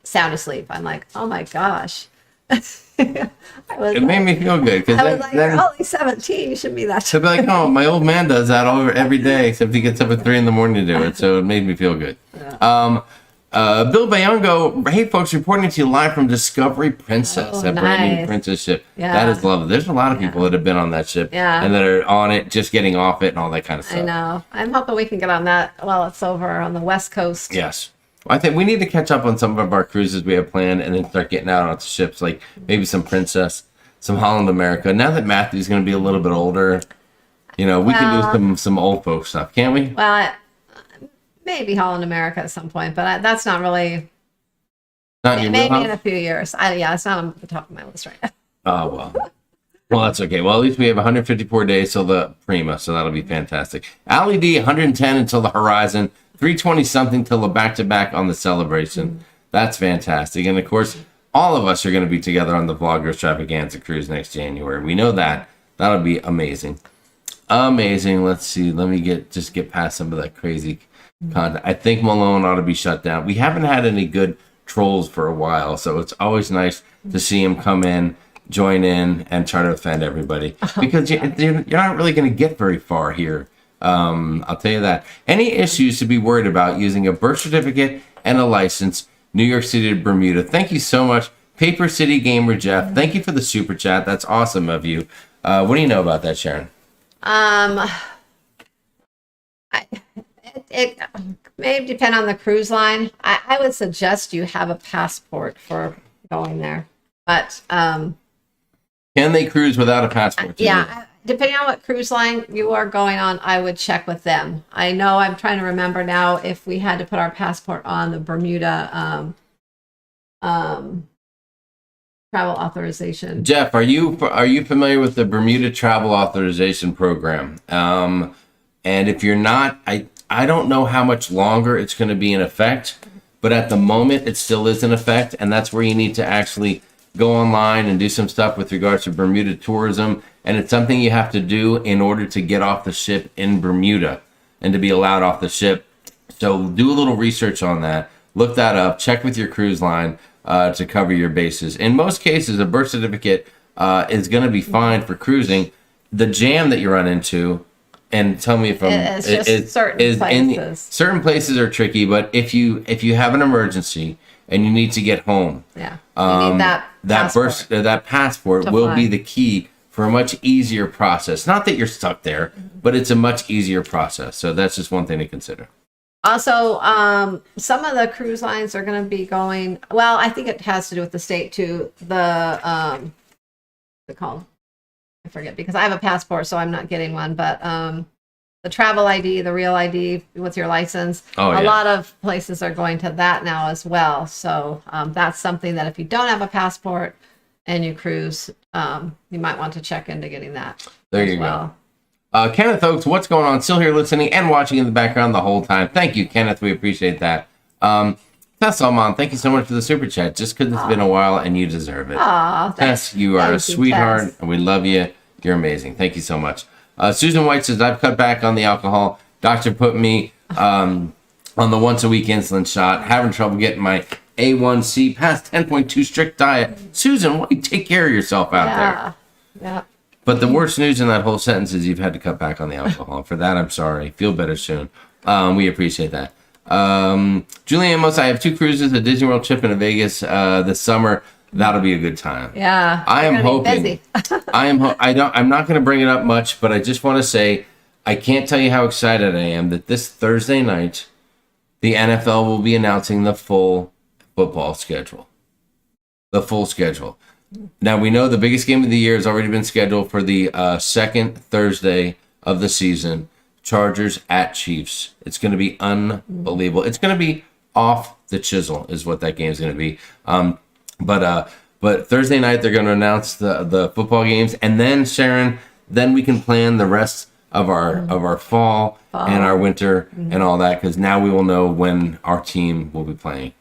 sound asleep. I'm like, oh my gosh. It made me feel good. I was you're only 17. You shouldn't be that. So be like, oh, my old man does that every day, except he gets up at 3 a.m. to do it. So it made me feel good. Yeah. Bill Bayongo, hey folks, reporting to you live from Discovery Princess, that brand new Princess ship. Yeah. That is lovely. There's a lot of people that have been on that ship and that are on it, just getting off it and all that kind of stuff. I know. I'm hoping we can get on that while it's over on the West Coast. Yes. I think we need to catch up on some of our cruises we have planned and then start getting out onto ships, like maybe some Princess, some Holland America. Now that Matthew's going to be a little bit older, we can do some old folk stuff, can't we? Well, maybe Holland America at some point, but that's not really. Not your maybe in a few years. It's not on the top of my list right now. Oh well. Well, that's okay. Well, at least we have 154 days till the Prima, so that'll be fantastic. Allie D, 110 until the Horizon, 320 something till the back-to-back on the Celebration. That's fantastic. And of course, all of us are going to be together on the Vlogger Extravaganza Cruise next January. We know that. That'll be amazing. Amazing. Let's see. Let me get past some of that crazy content. I think Malone ought to be shut down. We haven't had any good trolls for a while, so it's always nice to see him come in, join in, and try to offend everybody. Because you're not really going to get very far here. I'll tell you that. Any issues to be worried about using a birth certificate and a license, New York City to Bermuda. Thank you so much, Paper City Gamer Jeff. Thank you for the super chat. That's awesome of you. What do you know about that, Sharon? It may depend on the cruise line. I would suggest you have a passport for going there, but can they cruise without a passport? Yeah, depending on what cruise line you are going on, I would check with them. I know I'm trying to remember now if we had to put our passport on the Bermuda travel authorization. Jeff, are you familiar with the Bermuda travel authorization program? And if you're not, I don't know how much longer it's going to be in effect, but at the moment it still is in effect, and that's where you need to actually go online and do some stuff with regards to Bermuda tourism, and it's something you have to do in order to get off the ship in Bermuda and to be allowed off the ship. So do a little research on that. Look that up. Check with your cruise line to cover your bases. In most cases, a birth certificate is going to be fine for cruising. The jam that you run into, and tell me if I'm... It's just certain places. Certain places are tricky, but if you have an emergency and you need to get home, you need that passport will be the key for a much easier process. Not that you're stuck there, but it's a much easier process. So that's just one thing to consider. Also, some of the cruise lines are going to be going, well, I think it has to do with the state too. What's it called? I forget, because I have a passport, so I'm not getting one, but the travel ID, the real ID with your license, a lot of places are going to that now as well. So that's something that if you don't have a passport and you cruise, you might want to check into getting that. There you go. Kenneth Oakes, what's going on? Still here listening and watching in the background the whole time. Thank you, Kenneth. We appreciate that. Tess Salman, thank you so much for the super chat. Just because it's been a while and you deserve it. Tess, you are a sweetheart, and we love you. You're amazing. Thank you so much. Susan White says, I've cut back on the alcohol. Doctor put me on the once-a-week insulin shot. Having trouble getting my A1C past 10.2 strict diet. Susan, why don't you take care of yourself out there? Yeah. But the worst news in that whole sentence is you've had to cut back on the alcohol. For that, I'm sorry. Feel better soon. We appreciate that. Julie Amos, I have 2 cruises, a Disney World trip and a Vegas this summer. That'll be a good time. Yeah. I am hoping. I'm not going to bring it up much, but I just want to say I can't tell you how excited I am that this Thursday night the NFL will be announcing the full football schedule. The full schedule. Now we know the biggest game of the year has already been scheduled for the second Thursday of the season. Chargers at Chiefs. It's going to be unbelievable. It's going to be off the chisel is what that game is going to be. But Thursday night they're going to announce the football games, and then Sharon, then we can plan the rest of our fall and our winter and all that, because now we will know when our team will be playing.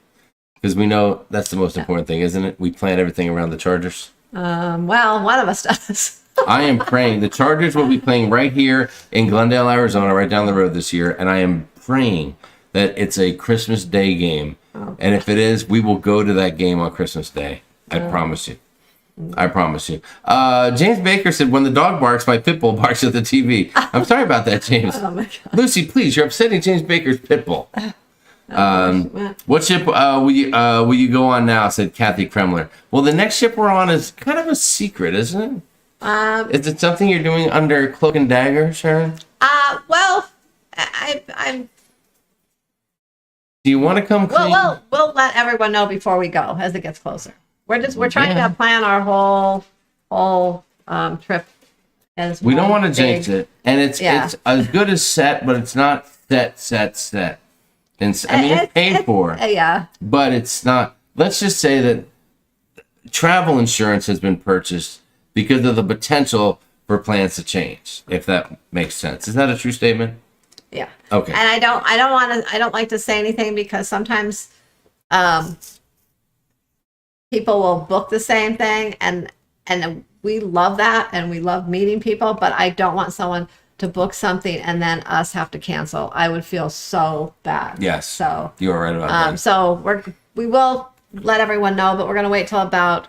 Because we know that's the most important thing, isn't it? We plan everything around the Chargers. Well, one of us does. I am praying. The Chargers will be playing right here in Glendale, Arizona, right down the road this year, and I am praying that it's a Christmas Day game. Okay. And if it is, we will go to that game on Christmas Day. I promise you. I promise you. James Baker said, when the dog barks, my pit bull barks at the TV. I'm sorry about that, James. Oh my God. Lucy, please, you're upsetting James Baker's pit bull. What ship will you go on now? Said Kathy Kremler. Well, the next ship we're on is kind of a secret, isn't it? Is it something you're doing under cloak and dagger, Sharon? Well, I'm. Do you want to come clean? We'll let everyone know before we go as it gets closer. We're trying to plan our whole trip. We don't want to jinx it, and it's as good as set, but it's not set. And it's paid for. Yeah. But it's not. Let's just say that travel insurance has been purchased because of the potential for plans to change. If that makes sense, is that a true statement? Yeah. Okay. And I don't like to say anything because sometimes people will book the same thing, and we love that, and we love meeting people, but I don't want someone to book something and then us have to cancel. I would feel so bad. Yes. So you are right about that. so we will let everyone know, but we're going to wait till about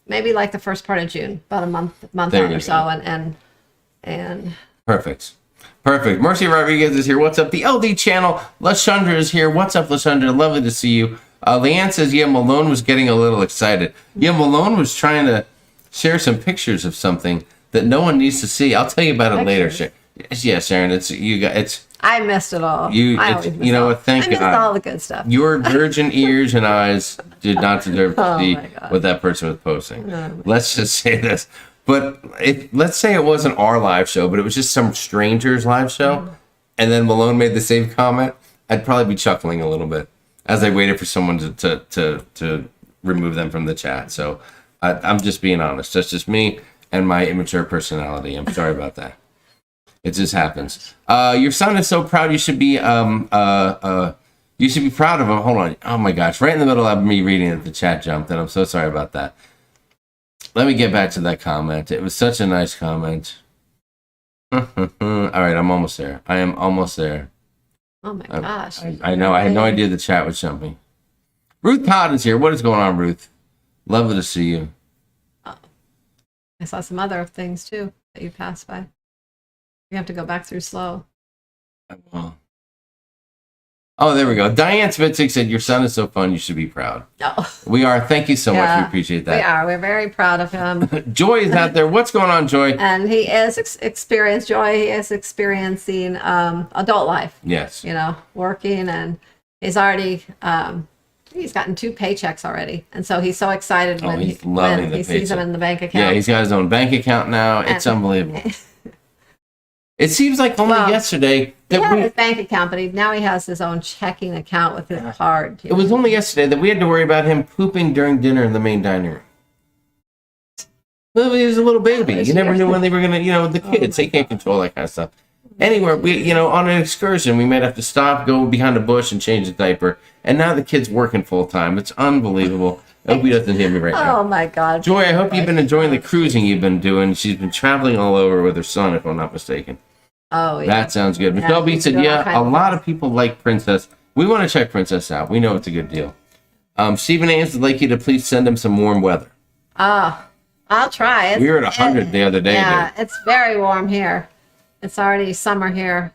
maybe like the first part of June, about a month There out you or go. so, and Perfect. Mercy Rodriguez is here. What's up? The LD channel. Lashandra is here. What's up, Lashandra? Lovely to see you. Leanne says, yeah, Malone was getting a little excited. Yeah, Malone was trying to share some pictures of something that no one needs to see. I'll tell you about it later. Yeah, Sharon, it's I missed it all. I always miss all. Thank I missed God. all the good stuff. Your virgin ears and eyes did not deserve to see what that person was posting. Let's just say this. But let's say it wasn't our live show, but it was just some stranger's live show, and then Malone made the same comment, I'd probably be chuckling a little bit as I waited for someone to remove them from the chat. So I'm just being honest. That's just me and my immature personality. I'm sorry about that. It just happens. Your son is so proud. You should be proud of him. Hold on. Oh my gosh! Right in the middle of me reading it, the chat jumped, and I'm so sorry about that. Let me get back to that comment. It was such a nice comment. All right, I'm almost there. I am almost there. Oh my gosh! I know. I had no idea the chat was jumping. Ruth Todd is here. What is going on, Ruth? Lovely to see you. I saw some other things too that you passed by. You have to go back through slow. Oh, there we go. Diane Spitzig said, your son is so fun. You should be proud. No. We are. Thank you so much. We appreciate that. We are. We're very proud of him. Joy is out there. What's going on, Joy? And he is experienced. Joy, he is experiencing adult life. Yes. You know, working, and he's already he's gotten 2 paychecks already, and so he's so excited when he sees them in the bank account. Yeah, he's got his own bank account now. It's unbelievable. It seems like only yesterday he that had his bank account, but now he has his own checking account with his card. It was only yesterday that we had to worry about him pooping during dinner in the main dining room. Well, he was a little baby. You never knew when they were gonna, the kids, they can't control that kind of stuff. Anywhere, we, on an excursion, we might have to stop, go behind a bush, and change the diaper. And now the kid's working full time. It's unbelievable. I hope he doesn't hear me right now. Oh my God. Joy, I hope you've been enjoying the cruising you've been doing. She's been traveling all over with her son, if I'm not mistaken. Oh, yeah. That sounds good. Michelle B said, yeah, a lot of people like Princess. We want to check Princess out. We know it's a good deal. Stephen Ames would like you to please send him some warm weather. Oh, I'll try. We were at 100 the other day. Yeah, it's very warm here. It's already summer here.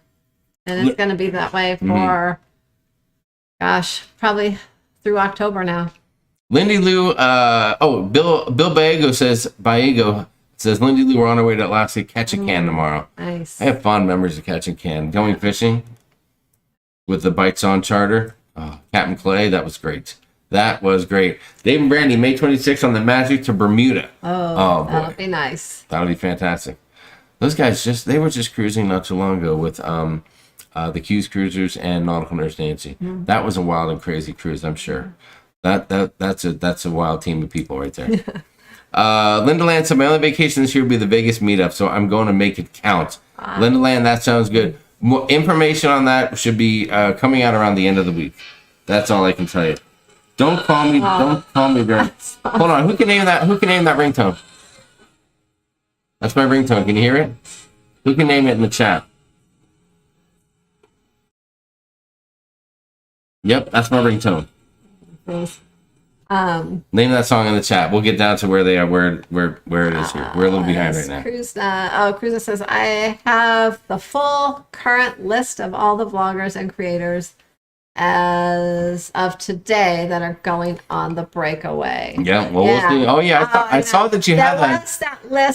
And it's going to be that way for, gosh, probably through October now. Lindy Lou, Bill Baego says, Lindy Lou, we're on our way to Alaska, catch a can tomorrow. Nice. I have fond memories of catching can. Going fishing with the Bites On charter. Oh, Captain Clay, that was great. That was great. Dave and Brandy, May 26th on the Magic to Bermuda. Oh, boy. that'll be nice. That'll be fantastic. Those guys they were just cruising not too long ago with the Q's Cruisers and Nautical Nurse Nancy. Mm-hmm. That was a wild and crazy cruise, I'm sure. That's a wild team of people right there. Linda Land said, my only vacation this year will be the Vegas meetup, so I'm going to make it count. Linda Land, that sounds good. More information on that should be coming out around the end of the week. That's all I can tell you. Don't call me. Don't call me during. Hold on. Who can name that? Who can name that ringtone? That's my ringtone. Can you hear it? Who can name it in the chat? Yep, that's my ringtone. Name that song in the chat. We'll get down to where they are, where it is here. We're a little behind right now. Cruza says, I have the full current list of all the vloggers and creators as of today that are going on the breakaway. Yeah, well, we'll see. Oh, yeah, I saw that you had that.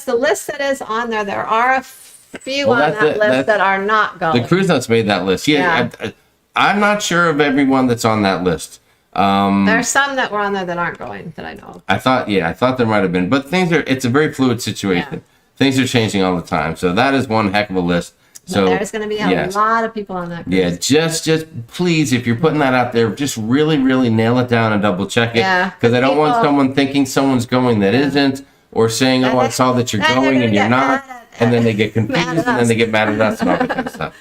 The list that is on there are a few on that list that are not going. The Cruise Nuts made that list. Yeah. I'm not sure of everyone that's on that list. There's some that were on there that aren't going that I know of. I thought there might have been, but it's a very fluid situation. Yeah. Things are changing all the time. So that is one heck of a list. So there's going to be a lot of people on that cruise. Yeah, just please, if you're putting that out there, just really, really nail it down and double check it. Yeah, because I don't want someone thinking someones going that isn't, or saying, oh, I saw that you're going and you're not, and then they get confused and then they get mad at us and all that kind of stuff.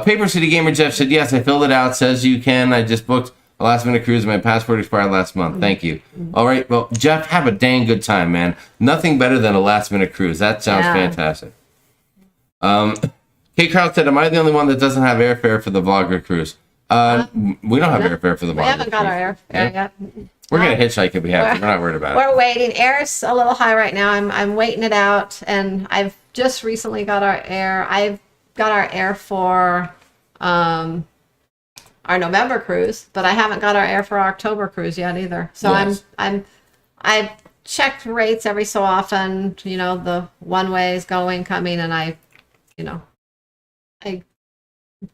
Paper City Gamer Jeff said, yes, I filled it out. Says you can. I just booked A last-minute cruise. My passport expired last month. Thank you. All right. Well, Jeff, have a dang good time, man. Nothing better than a last-minute cruise. That sounds fantastic. Kate Carl said, am I the only one that doesn't have airfare for the vlogger cruise? We don't have airfare for the vlogger. We haven't got our airfare yet. We're going to hitchhike if we have to. We're not worried about it. We're waiting. Air's a little high right now. I'm waiting it out, and I've just recently got our air. I've got our air for our November cruise, but I haven't got our air for our October cruise yet either. So Yes. I check rates every so often, you know, the one ways going, coming, and I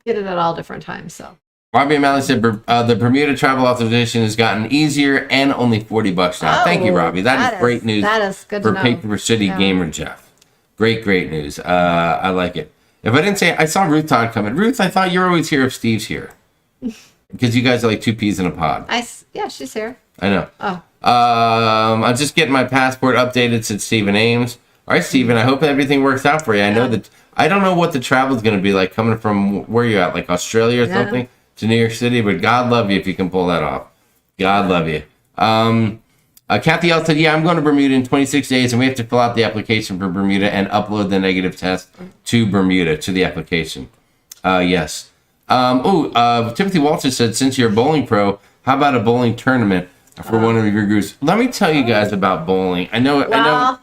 get it at all different times. So Robbie O'Malley said the Bermuda travel authorization has gotten easier and only $40 now. Thank you, Robbie. That is great news. That is good for to know. Paper City Gamer Jeff. Great news. I like it. If I didn't say, I saw Ruth Todd coming. Ruth, I thought you're always here if Steve's here, because you guys are like two peas in a pod. Yeah, she's here. I know. Oh. I'm just getting my passport updated, said Stephen Ames. All right, Stephen, I hope everything works out for you. I know that I don't know what the travel is going to be like coming from where you at, like Australia or something, to New York City, but God love you if you can pull that off. God love you. Kathy L said, yeah, I'm going to Bermuda in 26 days, and we have to fill out the application for Bermuda and upload the negative test to Bermuda, to the application. Yes. Timothy Walter said, since you're a bowling pro, how about a bowling tournament for one of your groups? Let me tell you guys about bowling. I know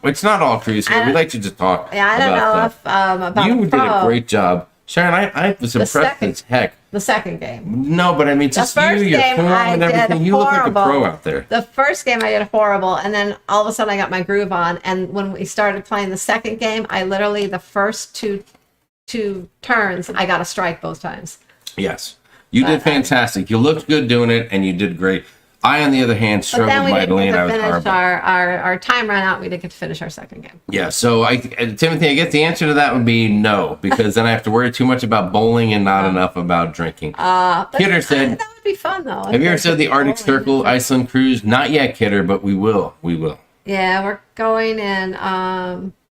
it's not all cruise here. We like to just talk. Yeah, I don't know stuff. about you the pro. did a great job. Sharon, I was impressed as heck. The second game. No, but I mean, just The first you, your game form I and did everything. You look like a pro horrible. out there. The first game I did horrible, and then all of a sudden I got my groove on. And when we started playing the second game, I literally, the first two turns, I got a strike both times. Yes. You did fantastic. You looked good doing it, and you did great. I, on the other hand, But struggled then we mightily, didn't and get I to was finish horrible. our time ran out. We didn't get to finish our second game. Yeah, so Timothy, I guess the answer to that would be no, because then I have to worry too much about bowling and not enough about drinking. Kidder said, That would be fun, though. have you ever said the Arctic Circle Iceland cruise? Not yet, Kidder, but we will. We will. Yeah, we're going in,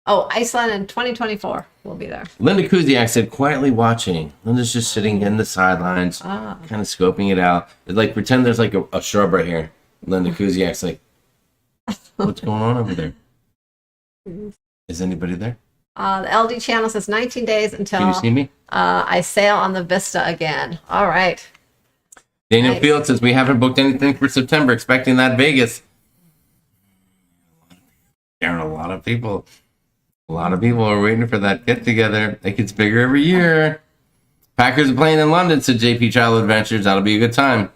Iceland in 2024. We'll be there. Linda Kuziak said, quietly watching. Linda's just sitting in the sidelines, kind of scoping it out. It's like, pretend there's like a shrub right here. Linda Kuziak's like, what's going on over there? Is anybody there? The LD channel says 19 days until Can you see me? I sail on the Vista again. All right. Daniel Nice. Field says, we haven't booked anything for September, expecting that Vegas. Sharon, a lot of people are waiting for that get together. It gets bigger every year. Packers are playing in London, said JP Travel Adventures. That'll be a good time.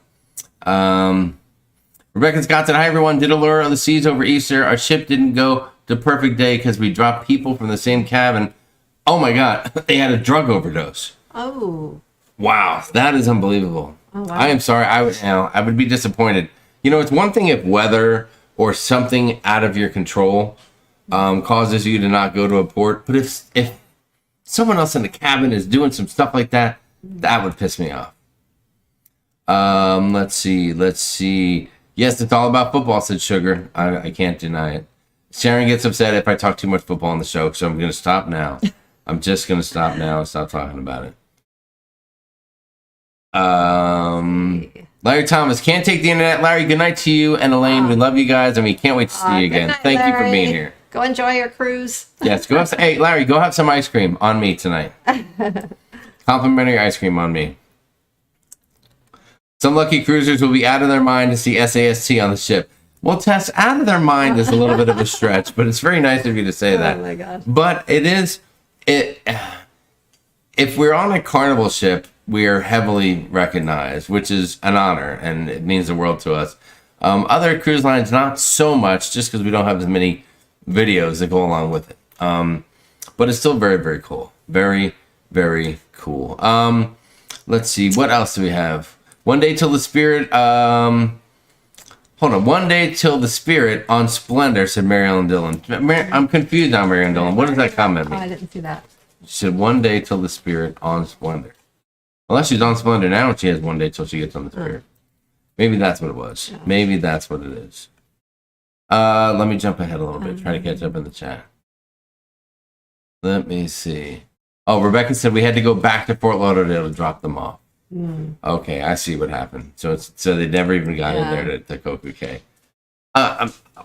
Rebecca Scott said, hi everyone. Did Allure of the Seas over Easter. Our ship didn't go to perfect day because we dropped people from the same cabin. Oh my God, they had a drug overdose. Oh. Wow, that is unbelievable. Oh, wow. I am sorry. I would be disappointed. You know, it's one thing if weather or something out of your control causes you to not go to a port, but if someone else in the cabin is doing some stuff like that, that would piss me off. Let's see. Yes, it's all about football, said Sugar. I can't deny it. Sharon gets upset if I talk too much football on the show, so I'm going to stop now. I'm just going to stop now and stop talking about it. Larry Thomas, can't take the internet. Larry, good night to you and Elaine. We love you guys, and we can't wait to see you again. Good night, Thank you for Larry. being here. Go enjoy your cruise. Yes, go have hey, Larry, go have some ice cream on me tonight. Complimentary ice cream on me. Some lucky cruisers will be out of their mind to see SAST on the ship. Well, Tess, out of their mind is a little bit of a stretch, but it's very nice of you to say that. Oh my God. But it. If we're on a Carnival ship, we are heavily recognized, which is an honor, and it means the world to us. Other cruise lines, not so much, just because we don't have as many videos that go along with it. But it's still very, very cool. Very, very cool. Let's see. What else do we have? One Day Till the Spirit. Hold on. One Day Till the Spirit on Splendor, said Mary Ellen Dillon. I'm confused now, Mary Ellen Dillon. What does that comment Oh, I mean? didn't see that. She said, One Day Till the Spirit on Splendor. Unless she's on Splendor now, and she has one day till she gets on the Spirit. Maybe that's what it was. Maybe that's what it is. Let me jump ahead a little bit. Try to catch up in the chat. Let me see. Oh, Rebecca said we had to go back to Fort Lauderdale to drop them off. Okay, I see what happened. So they never even got in there to Coco Cay.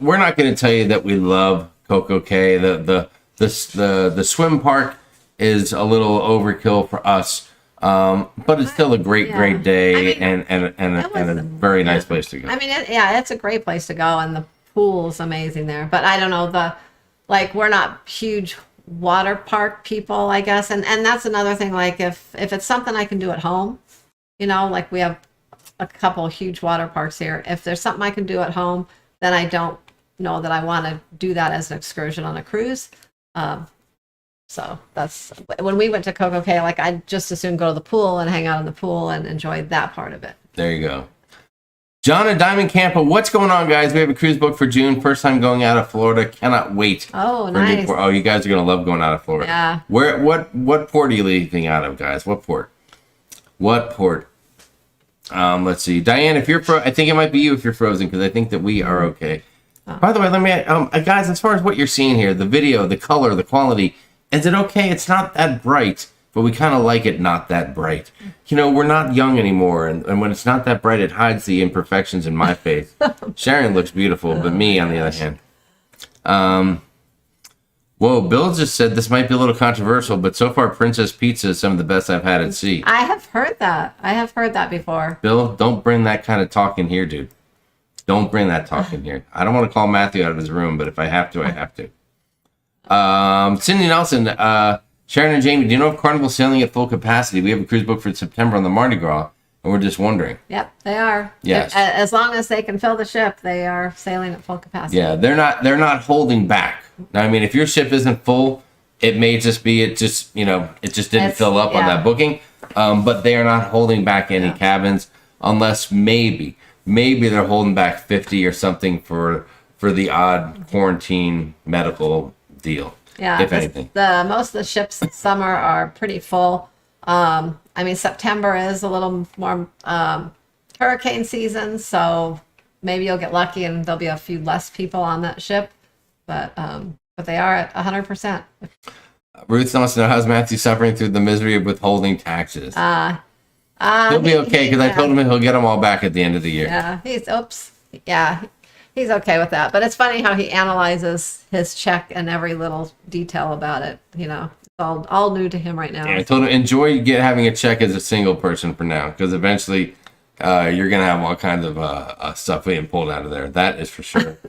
We're not going to tell you that we love Coco Cay. The swim park is a little overkill for us, but it's still a great day and a very nice place to go. I mean, it's a great place to go, and the pool's amazing there. But I don't know, we're not huge water park people, I guess, and that's another thing. Like if it's something I can do at home, like we have a couple huge water parks here. If there's something I can do at home, then I don't know that I want to do that as an excursion on a cruise. So that's when we went to Coco Cay, like I'd just as soon go to the pool and hang out in the pool and enjoy that part of it. There you go. John and Diamond Campa, what's going on, guys? We have a cruise booked for June. First time going out of Florida. Cannot wait. Oh, nice. Oh, you guys are going to love going out of Florida. Yeah. What port are you leaving out of, guys? What port? Let's see. Diane, if you're I think it might be you if you're frozen, because I think that we are okay. Oh. By the way, let me guys, as far as what you're seeing here, the video, the color, the quality, is it okay? It's not that bright, but we kind of like it not that bright. We're not young anymore, and when it's not that bright, it hides the imperfections in my face. Sharon looks beautiful, but me, on the other hand. Whoa, Bill just said this might be a little controversial, but so far Princess Pizza is some of the best I've had at sea. I have heard that before. Bill, don't bring that kind of talk in here, dude. Don't bring that talk in here. I don't want to call Matthew out of his room, but if I have to, I have to. Cindy Nelson, Sharon and Jamie, do you know if Carnival's sailing at full capacity? We have a cruise book for September on the Mardi Gras, and we're just wondering. Yep, they are. Yes. As long as they can fill the ship, they are sailing at full capacity. Yeah, they're not holding back. Now, I mean, if your ship isn't full, it may just be it just didn't fill up on that booking. But they are not holding back any cabins, unless maybe they're holding back 50 or something for the odd quarantine medical deal. Yeah, if anything. Most of the ships this summer are pretty full. I mean, September is a little more hurricane season, so maybe you'll get lucky and there'll be a few less people on that ship. But they are at 100%. Ruth wants to know, how's Matthew suffering through the misery of withholding taxes? He'll be okay, because I told him he'll get them all back at the end of the year. Yeah, he's okay with that. But it's funny how he analyzes his check and every little detail about it. It's all new to him right now. Yeah, I told him, enjoy having a check as a single person for now, because eventually you're going to have all kinds of stuff being pulled out of there. That is for sure.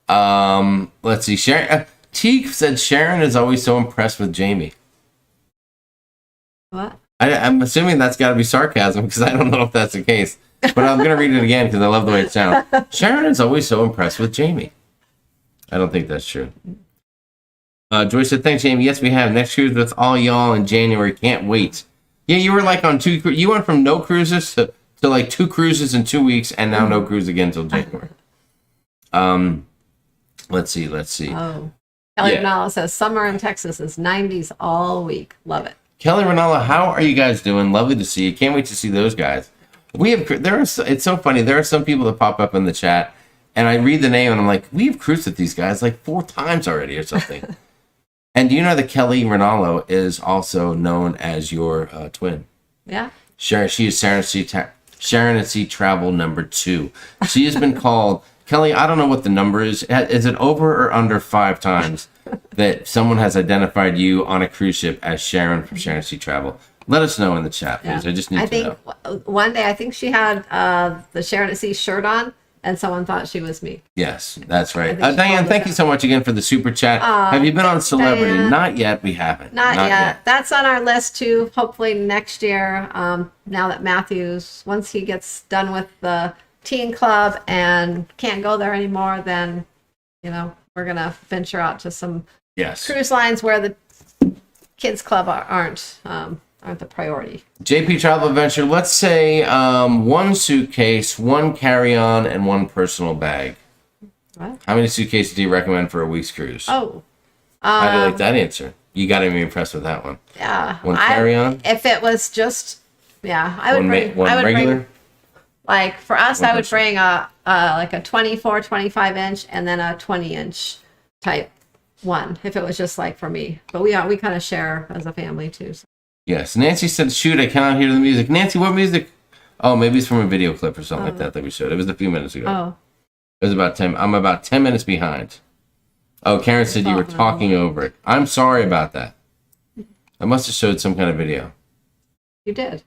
Let's see. Sharon, Teague said Sharon is always so impressed with Jamie. What? I'm assuming that's got to be sarcasm, because I don't know if that's the case. But I'm going to read it again because I love the way it sounds. Sharon is always so impressed with Jamie. I don't think that's true. Joyce said, thanks, Jamie. Yes, we have. Next cruise with all y'all in January. Can't wait. Yeah, you were like on you went from no cruises to like 2 cruises in 2 weeks, and now no cruise again until January. Let's see. Oh. Kelly Renala says, summer in Texas is 90s all week. Love it. Kelly Renala, how are you guys doing? Lovely to see you. Can't wait to see those guys. It's so funny. There are some people that pop up in the chat, and I read the name, and I'm like, we've cruised with these guys like 4 times already or something. And do you know that Kelly Renalo is also known as your twin? Yeah. She is Sharon at Sea Travel number 2. She has been called... Kelly, I don't know what the number is. Is it over or under 5 times that someone has identified you on a cruise ship as Sharon from Sharon at Sea Travel? Let us know in the chat, please. Yeah. I just need to know. I think one day, I think she had the Sharon at Sea shirt on, and someone thought she was me. Yes, that's right. Diane, thank you so much again for the super chat. Have you been on Celebrity? Diane. Not yet. We haven't. Not yet. That's on our list too. Hopefully next year. Now that Matthews, once he gets done with the teen club and can't go there anymore, then we're gonna venture out to some cruise lines where the kids club aren't the priority. JP Travel Adventure, let's say 1 suitcase, 1 carry-on, and 1 personal bag. What? How many suitcases do you recommend for a week's cruise? Oh. How do you like that answer? You got to be impressed with that one. Yeah. 1 carry-on? If it was just, I would bring... One regular? Like, for us, I would bring like a 24, 25-inch, and then a 20-inch type one, if it was just like for me. But we kind of share as a family, too. So. Yes. Nancy said, shoot, I cannot hear the music. Nancy, what music? Oh, maybe it's from a video clip or something like that we showed. It was a few minutes ago. Oh. It was about 10. I'm about 10 minutes behind. Oh, Karen said you were talking over it. I'm sorry about that. I must have showed some kind of video. You did.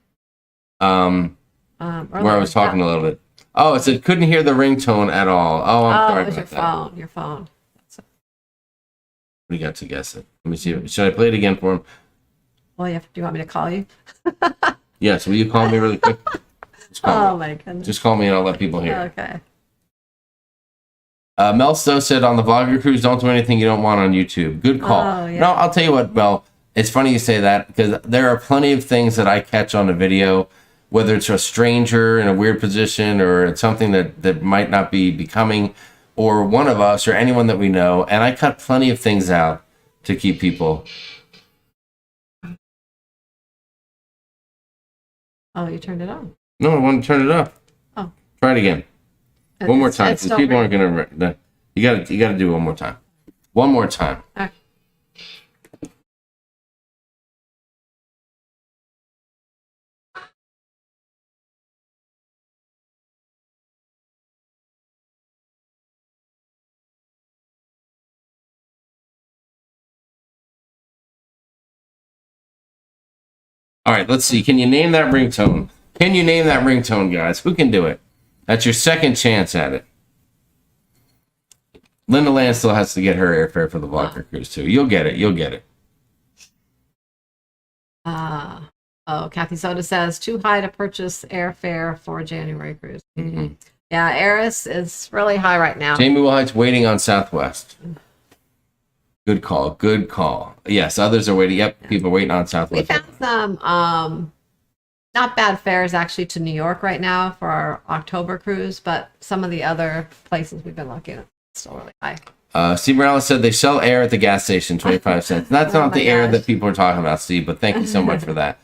Where I was talking a little bit. Oh, it said couldn't hear the ringtone at all. Oh, I'm sorry it was about your that. phone. Your phone. We got to guess it. Let me see. Should I play it again for him? Well, do you want me to call you? Yes. Will you call me really quick? Just call me. My goodness. Just call me and I'll let people hear. Okay. Mel Stowe said on the Vlogger Cruise, don't do anything you don't want on YouTube. Good call. Oh, yeah. No, I'll tell you what, Mel. It's funny you say that because there are plenty of things that I catch on a video, whether it's a stranger in a weird position or it's something that might not be becoming, or one of us or anyone that we know. And I cut plenty of things out to keep people. Oh, you turned it on. No, I want to turn it up. Oh. Try it again. One more time. It's Because people aren't going to... You got to do it one more time. One more time. Okay. All right, let's see. Can you name that ringtone? Can you name that ringtone, guys? Who can do it? That's your second chance at it. Linda Land still has to get her airfare for the Vlogger Cruise, too. You'll get it. You'll get it. Kathy Soda says, too high to purchase airfare for January cruise. Mm-hmm. Yeah, Eris is really high right now. Jamie Wilhite's waiting on Southwest. Good call. Good call. Yes, others are waiting. Yep, people are waiting on Southwest. We found some not bad fares actually to New York right now for our October cruise, but some of the other places we've been looking at still really high. Steve Morales said they sell air at the gas station, 25 cents. That's not the air that people are talking about, Steve, but thank you so much for that.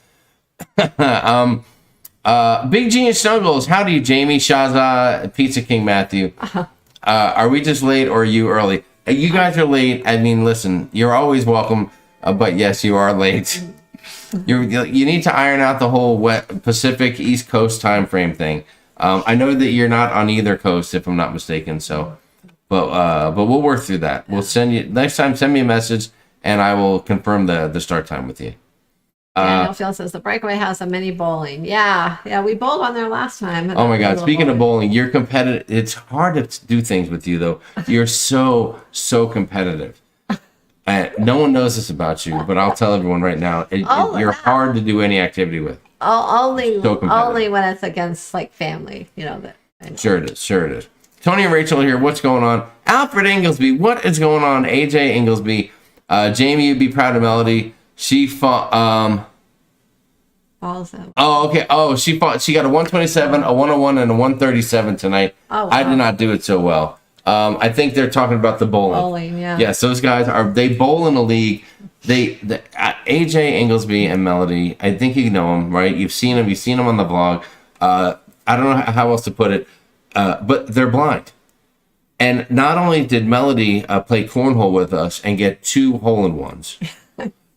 Big Genius Snuggles, how do you, Jamie, Shaza, Pizza King Matthew? Are we just late or are you early? You guys are late. I mean, listen, you're always welcome, but yes, you are late. You need to iron out the whole Pacific East Coast time frame thing. I know that you're not on either coast, if I'm not mistaken. So, but we'll work through that. We'll send you next time. Send me a message, and I will confirm the start time with you. Daniel Field says the Breakaway has a mini bowling. Yeah, we bowled on there last time. Oh my God! Speaking of bowling, you're competitive. It's hard to do things with you though. You're so competitive. No one knows this about you, but I'll tell everyone right now. You're hard to do any activity with. Only when it's against like family, that. Sure it is. Tony and Rachel here. What's going on? Alfred Inglesby. What is going on? AJ Inglesby. Jamie, you'd be proud of Melody. She fought. Balls out. Oh, okay. Oh, she fought. She got a 127, a 101, and a 137 tonight. Oh, wow. I did not do it so well. I think they're talking about the bowling. Bowling, yeah. Yes, those guys they bowl in a league. AJ Inglesby and Melody. I think you know them, right? You've seen them. You've seen them on the vlog. I don't know how else to put it, but they're blind. And not only did Melody play cornhole with us and get 2 hole-in-ones.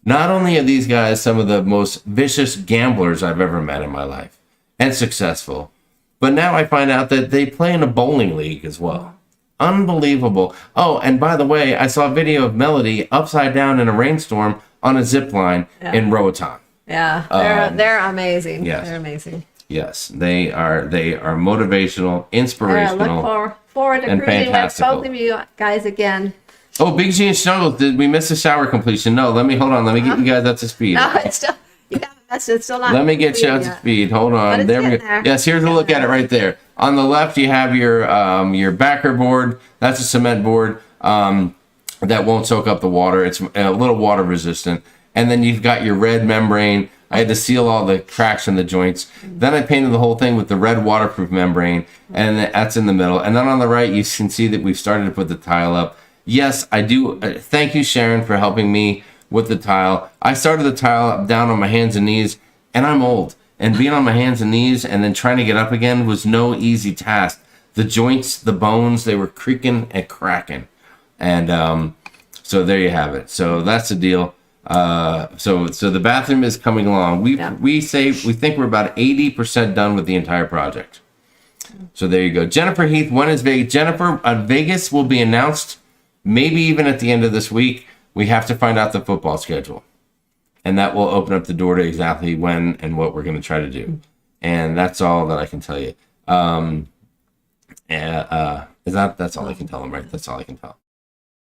Not only are these guys some of the most vicious gamblers I've ever met in my life and successful, but now I find out that they play in a bowling league as well. Unbelievable. Oh, and by the way, I saw a video of Melody upside down in a rainstorm on a zip line in Roatan. Yeah, they're amazing. Yes. They're amazing. Yes, they are motivational, inspirational, look forward to cruising with both of you guys again. Oh, Big G and Snuggles, did we miss the shower completion? No, let me get you guys up to speed. No, it's still, you haven't messed it. It's still not. Let me get you up to speed. Hold on. There we go. Yes, here's a look at it right there. On the left, you have your backer board. That's a cement board that won't soak up the water. It's a little water resistant. And then you've got your red membrane. I had to seal all the cracks in the joints. Then I painted the whole thing with the red waterproof membrane, and that's in the middle. And then on the right, you can see that we've started to put the tile up. Yes, I do. Thank you, Sharon, for helping me with the tile. I started the tile up down on my hands and knees, and I'm old. And being on my hands and knees and then trying to get up again was no easy task. The joints, the bones, they were creaking and cracking. And so there you have it. So that's the deal. So the bathroom is coming along. We think we're about 80% done with the entire project. So there you go. Jennifer Heath, when is Vegas? Jennifer, Vegas will be announced maybe even at the end of this week. We have to find out the football schedule. And that will open up the door to exactly when and what we're going to try to do. And that's all that I can tell you. That's all I can tell them, right? That's all I can tell.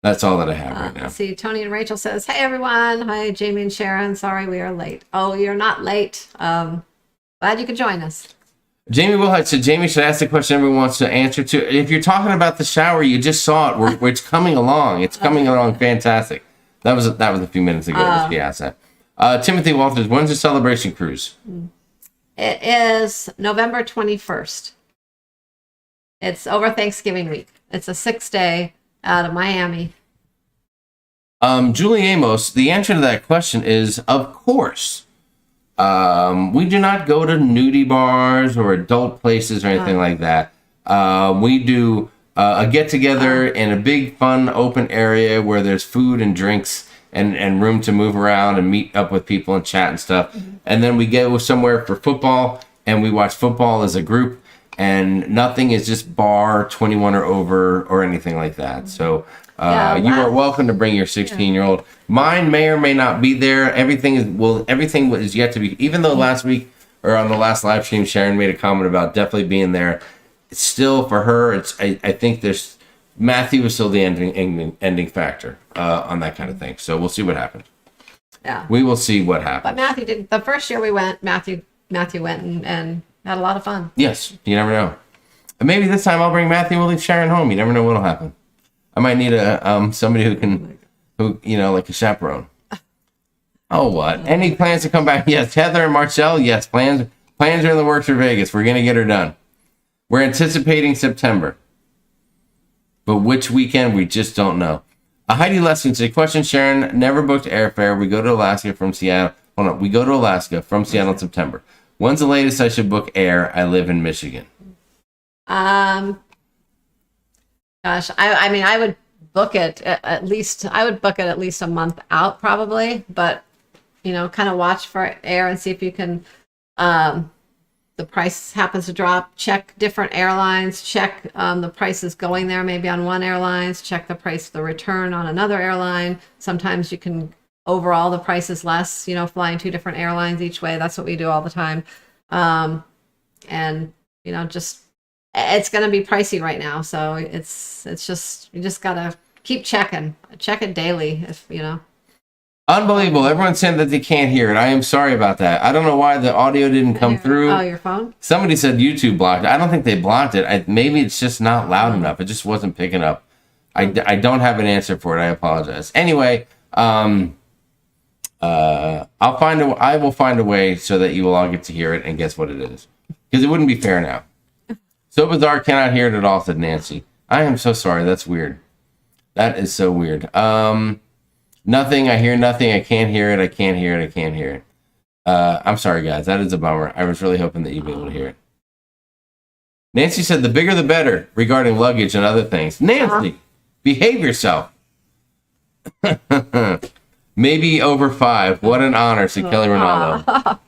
That's all that I have right now. Let's see, Tony and Rachel says, hey, everyone. Hi, Jamie and Sharon. Sorry we are late. Oh, you're not late. Glad you could join us. Jamie Wilhite said, Jamie should ask the question everyone wants to answer to. If you're talking about the shower, you just saw it. Where it's coming along. It's coming along fantastic. That was a few minutes ago that she asked that. Timothy Walters, when's the celebration cruise? It is November 21st. It's over Thanksgiving week. It's a 6-day out of Miami. Julie Amos, the answer to that question is, of course. We do not go to nudie bars or adult places or anything like that. We do a get-together in a big, fun, open area where there's food and drinks and room to move around and meet up with people and chat and stuff. And then we go somewhere for football, and we watch football as a group. And nothing is just bar 21 or over or anything like that. So you are welcome to bring your 16-year-old. Mine may or may not be there. Everything is yet to be. Even though last week or on the last live stream, Sharon made a comment about definitely being there. It's still for her. I think there's Matthew is still the ending factor on that kind of thing. So we'll see what happens. Yeah, we will see what happens. But Matthew did the first year we went. Matthew went and had a lot of fun. Yes, you never know. And maybe this time I'll bring Matthew. We'll leave Sharon home. You never know what'll happen. I might need somebody who like a chaperone. Oh, what? Any plans to come back? Yes, Heather and Marcel. Yes, plans are in the works for Vegas. We're gonna get her done. We're anticipating September, but which weekend we just don't know. Heidi Lessing said, question, Sharon, never booked airfare. We go to Alaska from Seattle. Hold on, we go to Alaska from Seattle in September. When's the latest I should book air? I live in Michigan. Gosh, I mean, I would book it at least. I would book it at least a month out, probably. But kind of watch for air and see if you can. The price happens to drop. Check different airlines. Check the prices going there. Maybe on one airline. Check the price of the return on another airline. Sometimes you can. Overall, the price is less, flying 2 different airlines each way. That's what we do all the time. And, just, it's going to be pricey right now. So it's just, you just got to keep checking. Check it daily, Unbelievable. Everyone's saying that they can't hear it. I am sorry about that. I don't know why the audio didn't come through. Oh, your phone? Somebody said YouTube blocked it. I don't think they blocked it. Maybe it's just not loud enough. It just wasn't picking up. I don't have an answer for it. I apologize. Anyway, I will find a way so that you will all get to hear it and guess what it is. Because it wouldn't be fair now. So bizarre, cannot hear it at all, said Nancy. I am so sorry. That's weird. That is so weird. Nothing. I hear nothing. I can't hear it. I can't hear it. I can't hear it. I'm sorry, guys. That is a bummer. I was really hoping that you'd be able to hear it. Nancy said the bigger the better regarding luggage and other things. Nancy, behave yourself. Maybe over 5. What an honor, said Kelly Ronaldo.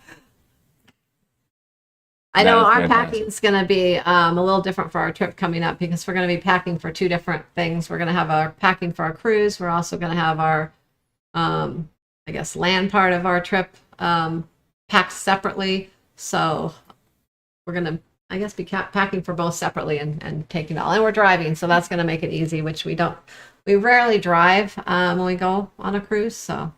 I know our packing is going to be a little different for our trip coming up because we're going to be packing for 2 different things. We're going to have our packing for our cruise. We're also going to have our, land part of our trip packed separately. So we're going to, be packing for both separately and taking it all. And we're driving, so that's going to make it easy, which we rarely drive when we go on a cruise, so.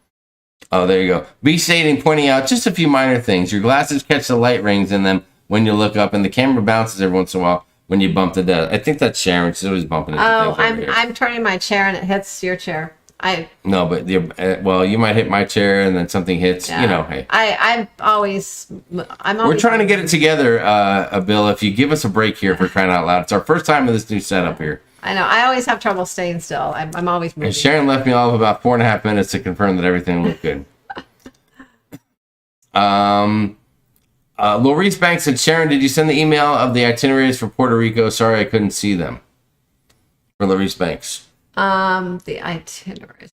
Oh, there you go. B stating, pointing out just a few minor things. Your glasses catch the light rings in them when you look up, and the camera bounces every once in a while when you bump into that. I think that's Sharon. She's always bumping into things. I'm turning my chair and it hits your chair. No, but you might hit my chair and then something hits. Yeah. Hey. I'm always. We're trying to get it together, Bill. If you give us a break here for crying out loud, it's our first time with this new setup here. I know. I always have trouble staying still. I'm always moving. And Sharon left me off about 4.5 minutes to confirm that everything looked good. Laurice Banks said, Sharon, did you send the email of the itineraries for Puerto Rico? Sorry, I couldn't see them. For Laurice Banks. The itineraries.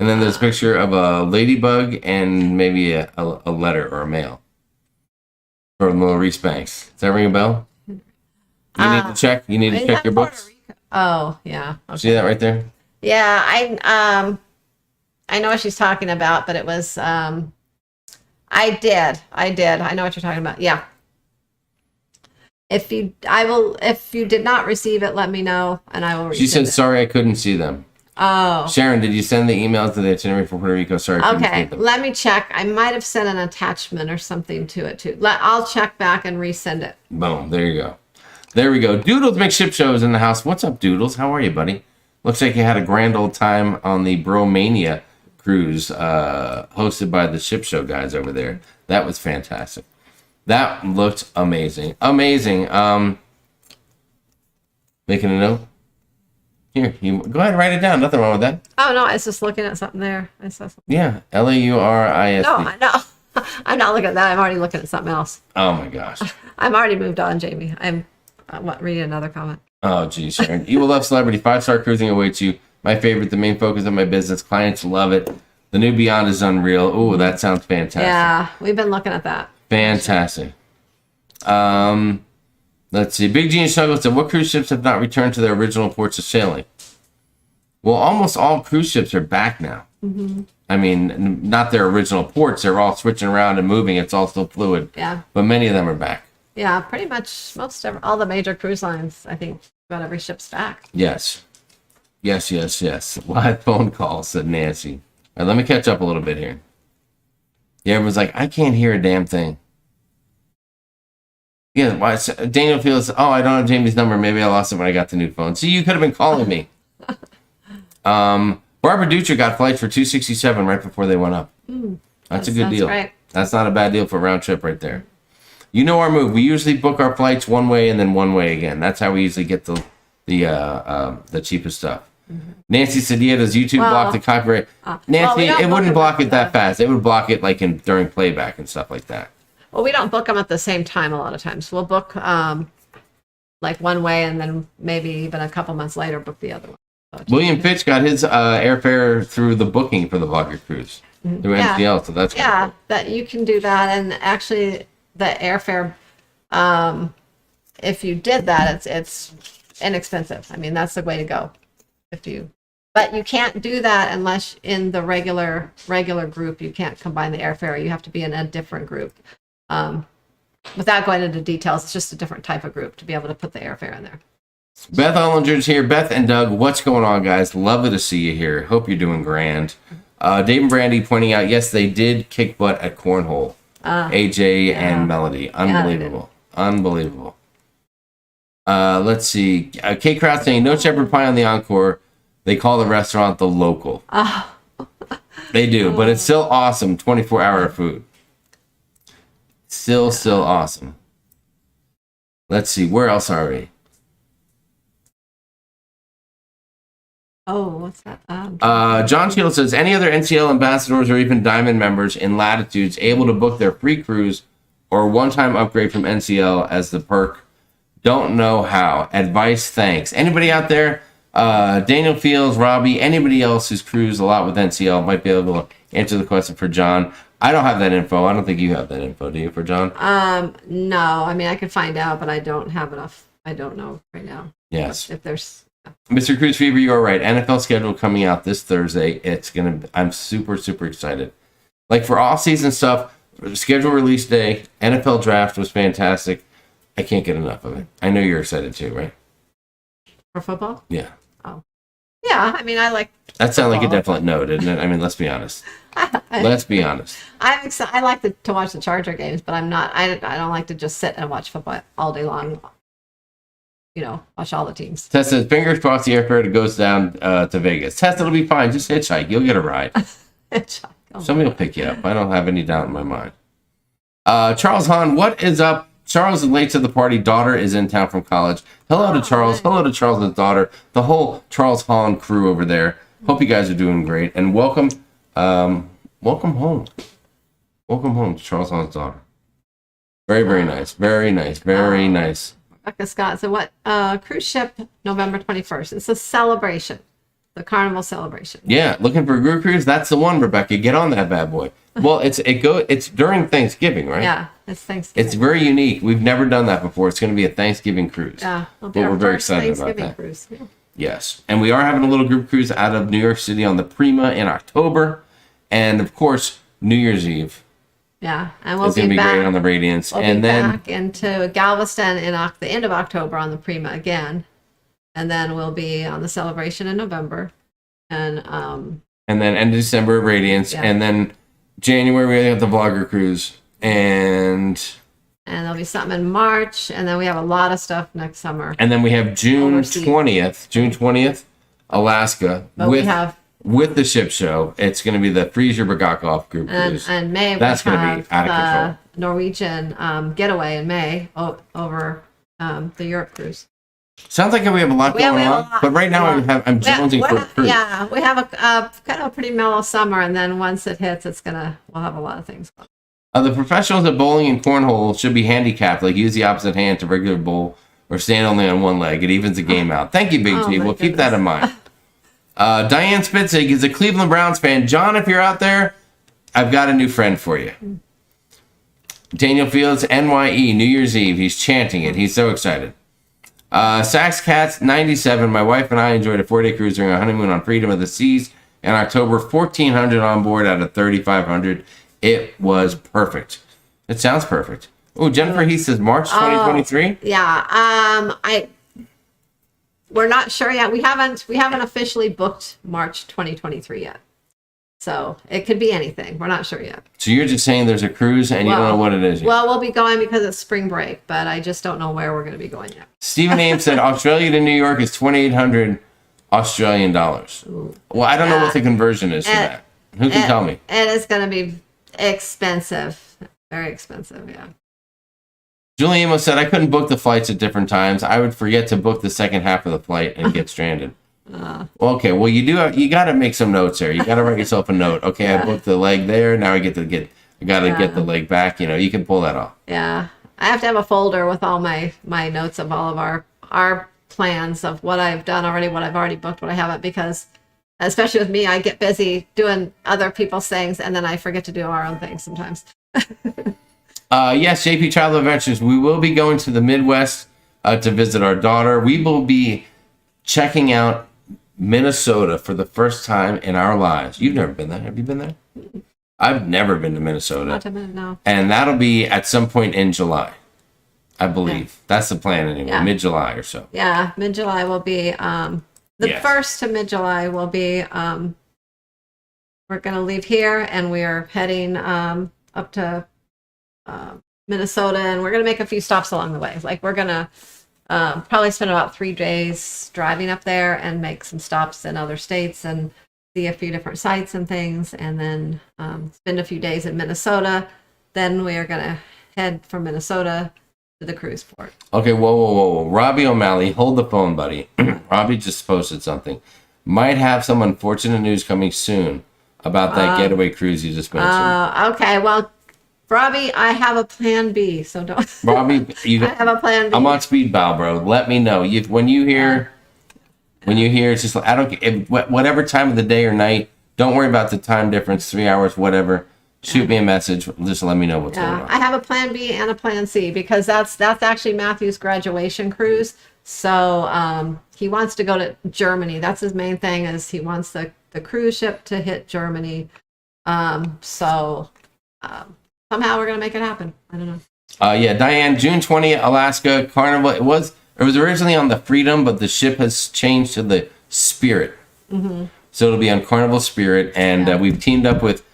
And then there's a picture of a ladybug and maybe a letter or a mail from Maurice Banks. Does that ring a bell? You need to check. You need to check your books. Oh, yeah. Okay. See that right there? Yeah, I know what she's talking about, but it was I did. I know what you're talking about. Yeah. If you did not receive it, let me know and I will resend She said, it. sorry, I couldn't see them. Oh. Sharon, did you send the emails to the itinerary for Puerto Rico? Sorry, I couldn't see Okay, them. let me check. I might have sent an attachment or something to it too. I'll check back and resend it. Boom, there you go. There we go. Doodles Make Ship Shows in the house. What's up, Doodles? How are you, buddy? Looks like you had a grand old time on the Bromania cruise hosted by the Ship Show guys over there. That was fantastic. That looked amazing. Amazing. Making a note? Here, you go ahead and write it down. Nothing wrong with that. Oh no, I was just looking at something there. I saw something. Yeah, Laurisd. No, I know. I'm not looking at that. I'm already looking at something else. Oh my gosh. I'm already moved on, Jamie. I'm reading another comment. Oh geez, Sharon. You will love celebrity. 5-star cruising awaits you. My favorite, the main focus of my business. Clients love it. The new Beyond is unreal. Ooh, that sounds fantastic. Yeah, we've been looking at that. Fantastic. Let's see. Big Gene Snuggles said, what cruise ships have not returned to their original ports of sailing? Well, almost all cruise ships are back now. Mm-hmm. I mean, not their original ports. They're all switching around and moving. It's all still fluid. Yeah. But many of them are back. Yeah, pretty much all the major cruise lines. I think about every ship's back. Yes. Yes. Live phone call, said Nancy. All right, let me catch up a little bit here. Yeah, everyone's like, I can't hear a damn thing. Yeah, why? Daniel feels, I don't have Jamie's number. Maybe I lost it when I got the new phone. See, you could have been calling me. Barbara Dutra got flights for $267 right before they went up. That's a good deal. Right. That's not a bad deal for a round trip right there. You know our move. We usually book our flights one way and then one way again. That's how we usually get the cheapest stuff. Mm-hmm. Nancy said, yeah, does YouTube block the copyright? Nancy, it wouldn't block it that fast. It would block it like during playback and stuff like that. Well, we don't book them at the same time a lot of times. We'll book like one way and then maybe even a couple months later book the other one. So William Fitch got his airfare through the booking for the Vlogger cruise through MCL, so that's cool. That you can do that, and actually the airfare, if you did that, it's inexpensive. I mean, that's the way to go. But you can't do that unless in the regular group. You can't combine the airfare. You have to be in a different group. Without going into details, it's just a different type of group to be able to put the airfare in there. Beth Ollinger's here. Beth and Doug, what's going on, guys? Lovely to see you here. Hope you're doing grand. Dave and Brandy pointing out, yes, they did kick butt at Cornhole. AJ and Melody. Unbelievable. Unbelievable. Let's see. Kate Kraut saying, no shepherd pie on the Encore. They call the restaurant the Local. They do, but it's still awesome. 24-hour food. Still awesome. Let's see. Where else are we? Oh, what's that? John Shield says, any other NCL ambassadors or even Diamond members in Latitudes able to book their free cruise or one-time upgrade from NCL as the perk? Don't know how. Advice, thanks. Anybody out there? Daniel Fields, Robbie, anybody else who's cruised a lot with NCL might be able to answer the question for John. I don't have that info. I don't think you have that info, do you, for John? No. I mean, I could find out, but I don't have enough. I don't know right now. Yes. If there's... Mr. Cruise Fever, you are right. NFL schedule coming out this Thursday. I'm super excited. Like for off-season stuff, schedule release day, NFL draft was fantastic. I can't get enough of it. I know you're excited too, right? For football? Yeah. Oh. Yeah, I mean, I like... That sounds like a definite no, didn't it? I mean, let's be honest. Let's be honest. I'm excited. I like to watch the Charger games, but I'm not... I don't like to just sit and watch football all day long. You know, watch all the teams. Tess says, fingers crossed the airfare goes down to Vegas. Tess, it'll be fine. Just hitchhike. You'll get a ride. Somebody will pick you up. I don't have any doubt in my mind. Charles Hahn, what is up? Charles is late to the party. Daughter is in town from college. Hello to Charles. Right. Hello to Charles' daughter. The whole Charles Hahn crew over there. Hope you guys are doing great. And welcome home. Welcome home to Charles Hahn's daughter. Very nice. Very nice. Rebecca Scott. So what? Cruise ship, November 21st. It's a celebration. the Carnival celebration. Yeah, looking for a group cruise? That's the one, Rebecca. Get on that bad boy. Well, it's during Thanksgiving, right? Yeah, it's Thanksgiving. It's very unique. We've never done that before. It's going to be a Thanksgiving cruise. Yeah, it'll But our we're very first excited about Thanksgiving that. cruise. Yeah. Yes, and we are having a little group cruise out of New York City on the Prima in October, and of course New Year's Eve. Yeah, and we'll It's going to be back. great on the Radiance, We'll and be then back into Galveston in the end of October on the Prima again, and then we'll be on the celebration in November, and end of December Radiance, Yeah. and then January we have the Vlogger cruise, and there'll be something in March, and then we have a lot of stuff next summer. then we have June Overseas. 20th, Alaska But we have with the ship show. It's going to be the Freeze Your Bogakov group cruise. and May That's we gonna have be out of control. the Norwegian getaway in May over the Europe cruise. Sounds like we have a lot We have going a on, lot. but right now I'm jonesing for a cruise. Yeah, we have a kind of a pretty mellow summer, and then once it hits, we'll have a lot of things going. The professionals at bowling and cornhole should be handicapped, like use the opposite hand to regular bowl or stand only on one leg. It evens the game out. Thank you, Big Oh, G. my We'll keep that goodness. in mind. Diane Spitzig is a Cleveland Browns fan. John, if you're out there, I've got a new friend for you. Daniel Fields, NYE, New Year's Eve. He's chanting it. He's so excited. Sax Cats 97. My wife and I enjoyed a 4-day cruise during our honeymoon on Freedom of the Seas in October. 1,400 on board out of 3,500. It was perfect. It sounds perfect. Oh, Jennifer Heath says March 2023. Yeah, we're not sure yet. We haven't officially booked March 2023 yet, so it could be anything. We're not sure yet. So you're just saying there's a cruise and you don't know what it is yet. Well, we'll be going because it's spring break, but I just don't know where we're going to be going yet. Stephen Ames said Australia to New York is 2,800 Australian dollars. Well, I don't know what the conversion is for that. Who can tell me? It is going to be expensive, very expensive. Yeah. Julie Amos said I couldn't book the flights at different times. I would forget to book the second half of the flight and get stranded. Okay, well you got to make some notes there. You got to write yourself a note. Okay, I booked the leg there. Now I got to get the leg back. You can pull that off. Yeah, I have to have a folder with all my notes of all of our plans of what I've done already, what I've already booked, what I haven't, because especially with me, I get busy doing other people's things and then I forget to do our own things sometimes. Yes, JP Travel Adventures. We will be going to the Midwest to visit our daughter. We will be checking out Minnesota for the first time in our lives. You've never been there. Have you been there? I've never been to Minnesota. Not a minute, no. And that'll be at some point in July, I believe. Yeah. That's the plan anyway, Yeah. mid-July or so. Yeah, mid-July will be Yes. first to mid-July will be we're going to leave here and we are heading up to Minnesota, and we're going to make a few stops along the way. Like we're going to probably spend about 3 days driving up there and make some stops in other states and see a few different sites and things, and then spend a few days in Minnesota. Then we are going to head from Minnesota to the cruise port. Okay, whoa. Robbie O'Malley, hold the phone, buddy. Robbie just posted something. Might have some unfortunate news coming soon about that getaway cruise you just mentioned. Okay, well, Robbie, I have a plan B, so don't. Robbie, I have a plan B. I'm on speed dial, bro. Let me know. When you hear, it's just I don't whatever time of the day or night. Don't worry about the time difference, 3 hours, whatever. Shoot me a message. Just let me know what's going on. I have a plan B and a plan C because that's actually Matthew's graduation cruise. So he wants to go to Germany. That's his main thing. Is he wants the cruise ship to hit Germany. Somehow we're gonna make it happen. I don't know. Yeah, Diane, June 20th, Alaska Carnival. It was originally on the Freedom, but the ship has changed to the Spirit. Mm-hmm. So it'll be on Carnival Spirit, and we've teamed up with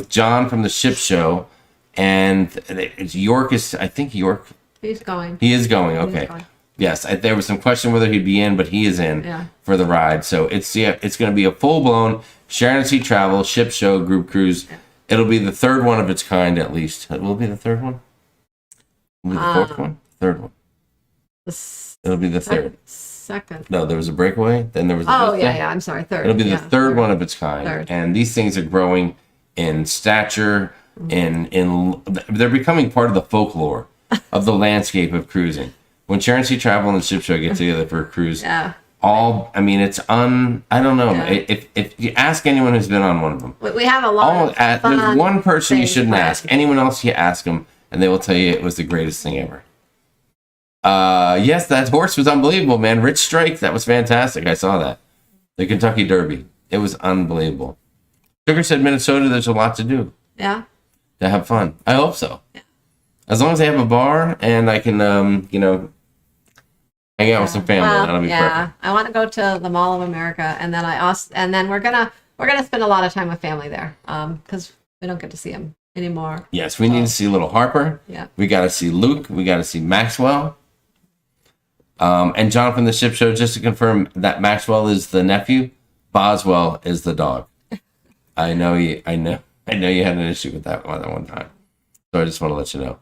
John from the ship show, and it's York is I think York. He's going. He is going. Okay. going. Yes, there was some question whether he'd be in, but he is in for the ride. So it's going to be a full blown Sharonatsea Travel ship show group cruise. Yeah. It'll be the third one of its kind, at least. It will be the third one. Will be the fourth one. Third one. It'll be the third. Second. No, there was a breakaway. Then there was. I'm sorry. Third. It'll be the third one of its kind, Third. And these things are growing in stature. In they're becoming part of the folklore of the landscape of cruising. When Sharon Sea Travel and the Ship Show get together for a cruise, I mean, it's I don't know. Yeah. If you ask anyone who's been on one of them, We have a lot of there's fun one person you things shouldn't planned. ask. Anyone else, you ask them, and they will tell you it was the greatest thing ever. Yes, that horse was unbelievable, man. Rich Strike, that was fantastic. I saw that. The Kentucky Derby. It was unbelievable. Sugar said Minnesota, there's a lot to do. Yeah. To have fun. I hope so. Yeah. As long as they have a bar and I can, hang out with some family, that'll be perfect. I want to go to the Mall of America, and then we're gonna spend a lot of time with family there, because we don't get to see them anymore. Yes, we need to see little Harper. Yeah. We got to see Luke. We got to see Maxwell. And John from the Ship Show, just to confirm that Maxwell is the nephew, Boswell is the dog. I know you had an issue with that one time. So I just want to let you know.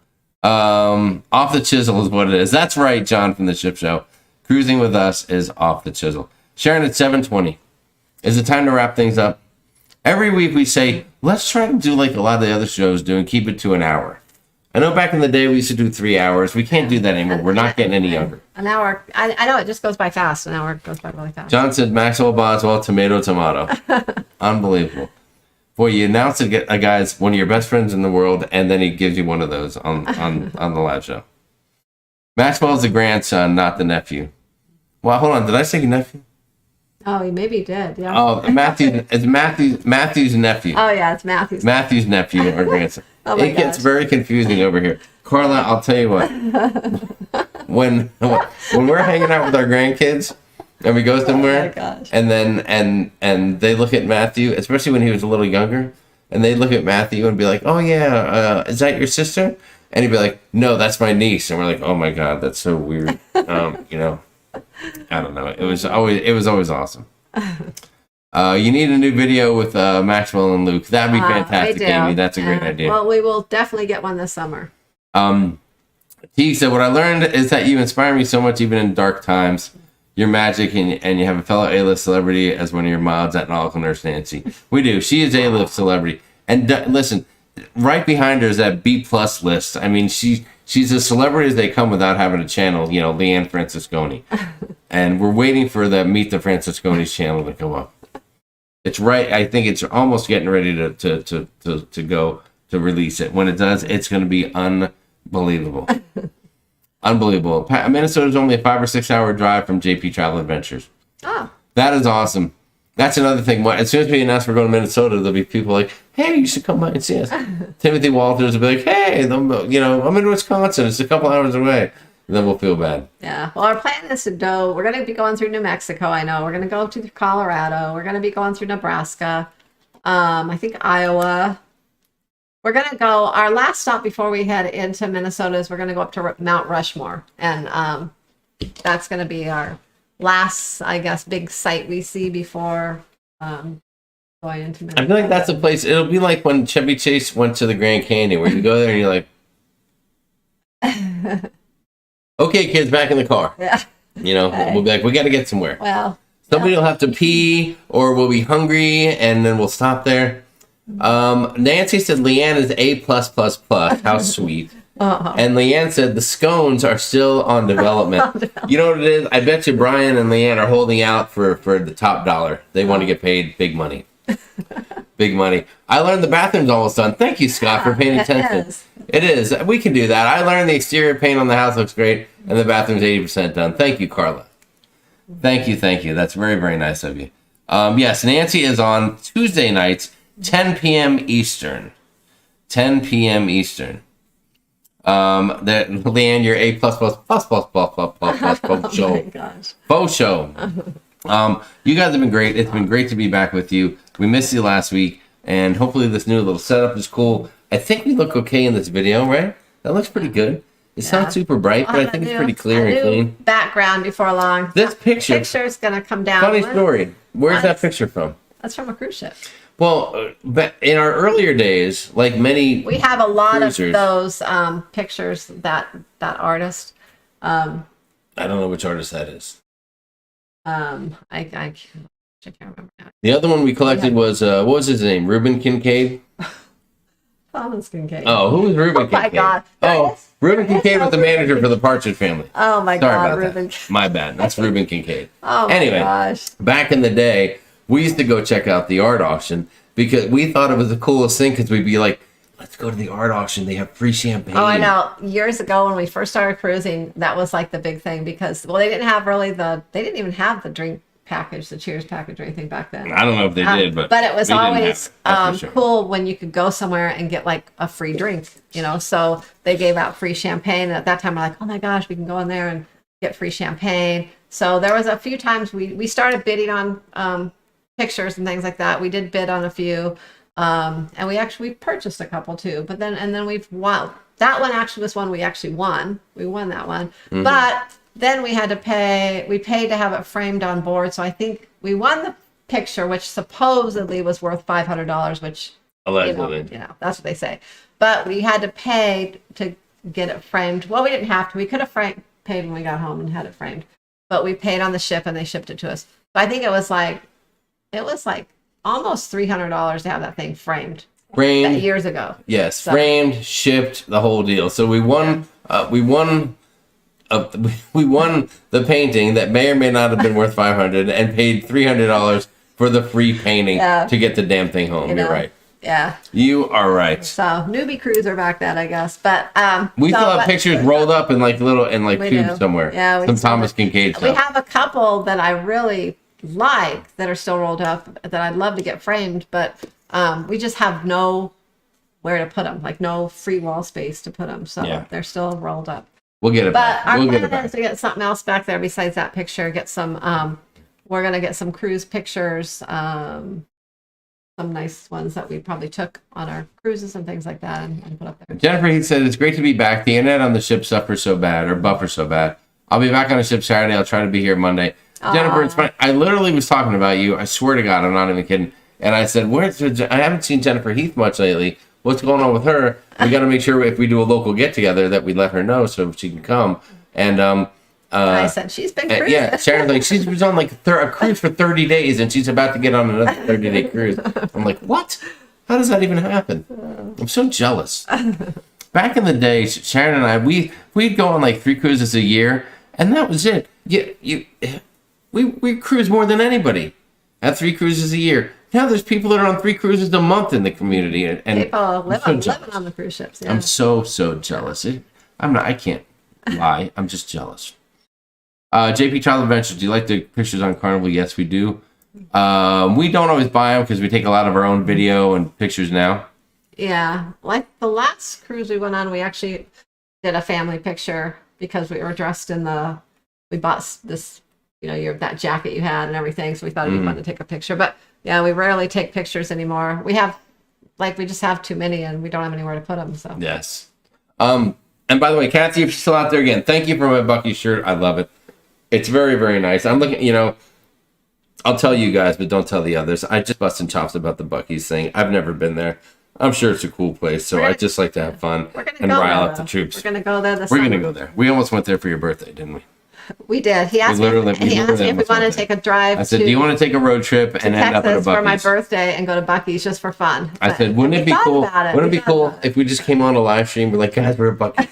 Off the chisel is what it is. That's right, John from the Ship Show. Cruising with us is off the chisel. Sharon, at 7:20. Is it time to wrap things up? Every week we say, let's try to do like a lot of the other shows do and keep it to an hour. I know back in the day we used to do 3 hours. We can't do that anymore. We're not getting any younger. An hour. I know it just goes by fast. An hour goes by really fast. John said Maxwell Boswell, tomato. Unbelievable. Boy, you announce a guy's one of your best friends in the world, and then he gives you one of those on the live show. Maxwell's the grandson, not the nephew. Well, hold on. Did I say nephew? Oh, he maybe did. Yeah. Oh, it's Matthew's nephew. Oh yeah, it's Matthew's. Matthew's nephew or grandson. Oh my It gets gosh. very confusing over here. Carla, I'll tell you what. When we're hanging out with our grandkids and we go somewhere, Oh my gosh. and then and they look at Matthew, especially when he was a little younger, and they look at Matthew and be like, "Oh yeah, is that your sister?" And he'd be like, "No, that's my niece." And we're like, "Oh my god, that's so weird." I don't know. It was always awesome. You need a new video with Maxwell and Luke. That'd be fantastic, we do. Amy. That's a great idea. Well, we will definitely get one this summer. T said, "What I learned is that you inspire me so much, even in dark times. You're magic, and you have a fellow A-list celebrity as one of your mods at Nautical Nurse Nancy. We do. She is A-list celebrity, and listen, right behind her is that B+ list. I mean, she's as celebrity as they come without having a channel. Leanne Francisconi, and we're waiting for the Meet the Francisconis channel to come up. It's right. I think it's almost getting ready to go to release it. When it does, it's going to be unbelievable." Unbelievable. Minnesota's only a 5 or 6 hour drive from JP Travel Adventures. Oh. That is awesome. That's another thing. As soon as we announce we're going to Minnesota, there'll be people like, "Hey, you should come by and see us." Timothy Walters will be like, "Hey, I'm in Wisconsin. It's a couple hours away." And then we'll feel bad. Yeah. Well, our plan is to go. We're going to be going through New Mexico. I know. We're going to go to Colorado. We're going to be going through Nebraska. I think Iowa. We're going to go. Our last stop before we head into Minnesota is we're going to go up to Mount Rushmore, and that's going to be our last, I guess, big site we see before going into Minnesota. I feel like that's a place. It'll be like when Chevy Chase went to the Grand Canyon, where you go there and you're like, "Okay, kids, back in the car." Yeah. We'll be like, "We got to get somewhere." Well, Somebody will have to pee, or we'll be hungry, and then we'll stop there. Nancy said Leanne is A+++. How sweet. And Leanne said the scones are still on development. You know what it is? I bet you Brian and Leanne are holding out for the top dollar. They want to get paid big money. Big money. I learned the bathroom's almost done. Thank you, Scott, for paying attention. It is. We can do that. I learned the exterior paint on the house looks great, and the bathroom's 80% done. Thank you, Carla. Thank you. That's very, very nice of you. Yes, Nancy is on Tuesday nights, 10 p.m. Eastern. 10 p.m. Eastern. That Leanne, your A++++++ show. Oh my gosh. Faux show. You guys have been great. It's been great to be back with you. We missed you last week, and hopefully this new little setup is cool. I think we look okay in this video, right? That looks pretty good. It's not super bright, but I think it's pretty clear and clean. Background before long. This picture. Picture's gonna come down. Funny story. Where's that picture from? That's from a cruise ship. Well, but in our earlier days, like many, We have a lot cruisers. of those pictures. That artist. I don't know which artist that is. I can't remember now. The other one we collected was what was his name? Reuben Kincaid. Thomas Kincaid. Oh, who was Reuben Kincaid? Oh my God. Oh, Reuben Kincaid was the manager for the Partridge Family. Oh my Sorry God, about Reuben. that. My bad. That's Reuben Kincaid. Oh my Anyway, gosh. back in the day, we used to go check out the art auction because we thought it was the coolest thing because we'd be like, let's go to the art auction. They have free champagne. Oh, I know. Years ago when we first started cruising, that was like the big thing because, well, they didn't even have the drink package, the Cheers package or anything back then. I don't know if they did, but it was we didn't always have it, that's for sure. cool when you could go somewhere and get like a free drink, you know. So they gave out free champagne, and at that time we're like, oh my gosh, we can go in there and get free champagne. So there was a few times we started bidding on pictures and things like that. We did bid on a few, and we purchased a couple too. But then we've won. That one actually was one we actually won. We won that one, but then we had to pay. We paid to have it framed on board. So I think we won the picture, which supposedly was worth $500, which Allegedly. you know that's what they say. But we had to pay to get it framed. Well, we didn't have to. We could have paid when we got home and had it framed. But we paid on the ship and they shipped it to us. So I think it was like almost $300 to have that thing framed. Framed Years ago. Yes, So- framed, shipped, the whole deal. So we won. We won the painting that may or may not have been worth $500, and paid $300 for the free painting to get the damn thing home. You know? You're right. Yeah. You are right. So newbie cruiser back then, I guess. But We still have pictures rolled up in like We tubes do. somewhere. Yeah, we Some still Thomas do. Kincaid We stuff. have a couple that I really like that are still rolled up that I'd love to get framed, but we just have no where to put them, like no free wall space to put them. So Yeah. they're still rolled up. We'll get it But back. our We'll get it plan is back. to get something else back there besides that picture. Get some. We're gonna get some cruise pictures. Some nice ones that we probably took on our cruises and things like that, and put up there. Jennifer Heath said, it's great to be back. The internet on the ship suffers so bad, or buffers so bad. I'll be back on the ship Saturday. I'll try to be here Monday. Jennifer, it's funny. I literally was talking about you. I swear to God, I'm not even kidding. And I said, I haven't seen Jennifer Heath much lately. What's going on with her? We got to make sure if we do a local get together that we let her know so she can come. And I said she's been cruising. yeah, Sharon's like, she was on like a cruise for 30 days, and she's about to get on another 30-day cruise. I'm like, what? How does that even happen? I'm so jealous. Back in the day, Sharon and I, we'd go on like 3 cruises a year, and that was it. We cruise more than anybody at 3 cruises a year. Now there's people that are on 3 cruises a month in the community, and People living jealous. on the cruise ships. Yeah. I'm so jealous. I can't lie. I'm just jealous. JP Travel Adventures, do you like the pictures on Carnival? Yes, we do. We don't always buy them because we take a lot of our own video and pictures now. Yeah, like the last cruise we went on, we actually did a family picture because we were dressed in we bought this, that jacket you had and everything, so we thought it'd be fun to take a picture. But yeah, we rarely take pictures anymore. We just have too many and we don't have anywhere to put them. So Yes. And by the way, Kathy, if you're still out there again, thank you for my Buc-ee shirt. I love it. It's very, very nice. I'm looking, I'll tell you guys, but don't tell the others. I just busting chops about the Buc-ee's thing. I've never been there. I'm sure it's a cool place, so I just like to have fun and rile up the troops. We're gonna go there this We're summer. going to go there. We almost went there for your birthday, didn't we? We did. He asked me if we wanted to take a drive. I said, do you want to take a road trip and end up at a Texas for my Buc-ee's? birthday and go to Buc-ee's just for fun? I said, wouldn't it be cool? Wouldn't it be cool if we just came on a live stream? We're like, guys, we're at Buc-ee's.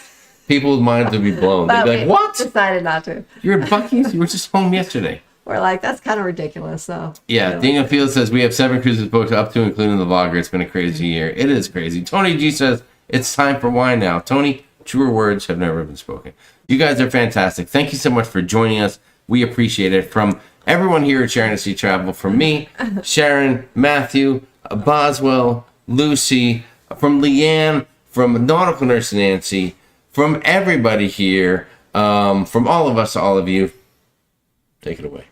People's minds would be blown. They'd be like, what? Decided not to. You're at Buc-ee's? You were just home yesterday. We're like, that's kind of ridiculous. So yeah, Daniel Fields says we have 7 cruises booked up to including the vlogger. It's been a crazy year. It is crazy. Tony G says it's time for wine now. Tony, truer words have never been spoken. You guys are fantastic. Thank you so much for joining us. We appreciate it. From everyone here at Sharonatsea Travel, from me, Sharon, Matthew, Boswell, Lucy, from Leanne, from Nautical Nurse Nancy, from everybody here, from all of us, all of you. Take it away.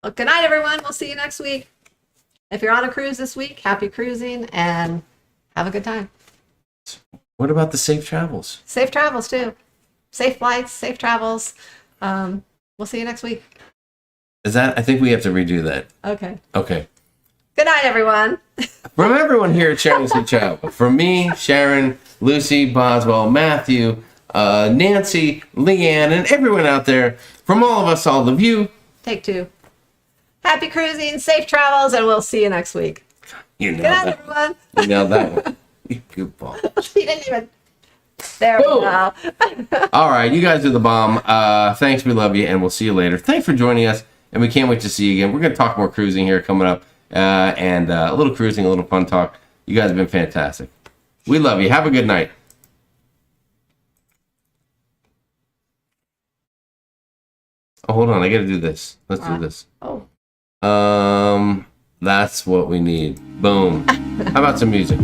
Well, good night, everyone. We'll see you next week. If you're on a cruise this week, happy cruising and have a good time. What about the safe travels? Safe travels, too. Safe flights, safe travels. We'll see you next week. I think we have to redo that. Okay. Okay. Good night, everyone. From everyone here at Sharonatsea Travel, from me, Sharon, Lucy, Boswell, Matthew, Nancy, Leanne, and everyone out there, from all of us, all of you. Take 2. Happy cruising, safe travels, and we'll see you next week. You Good nailed night, that. everyone. You nailed that one. Good ball. She didn't even. There we go. All right, you guys are the bomb. Thanks, we love you, and we'll see you later. Thanks for joining us, and we can't wait to see you again. We're going to talk more cruising here coming up, and a little cruising, a little fun talk. You guys have been fantastic. We love you. Have a good night. Oh, hold on. I got to do this. Let's do this. Oh. That's what we need. Boom. How about some music?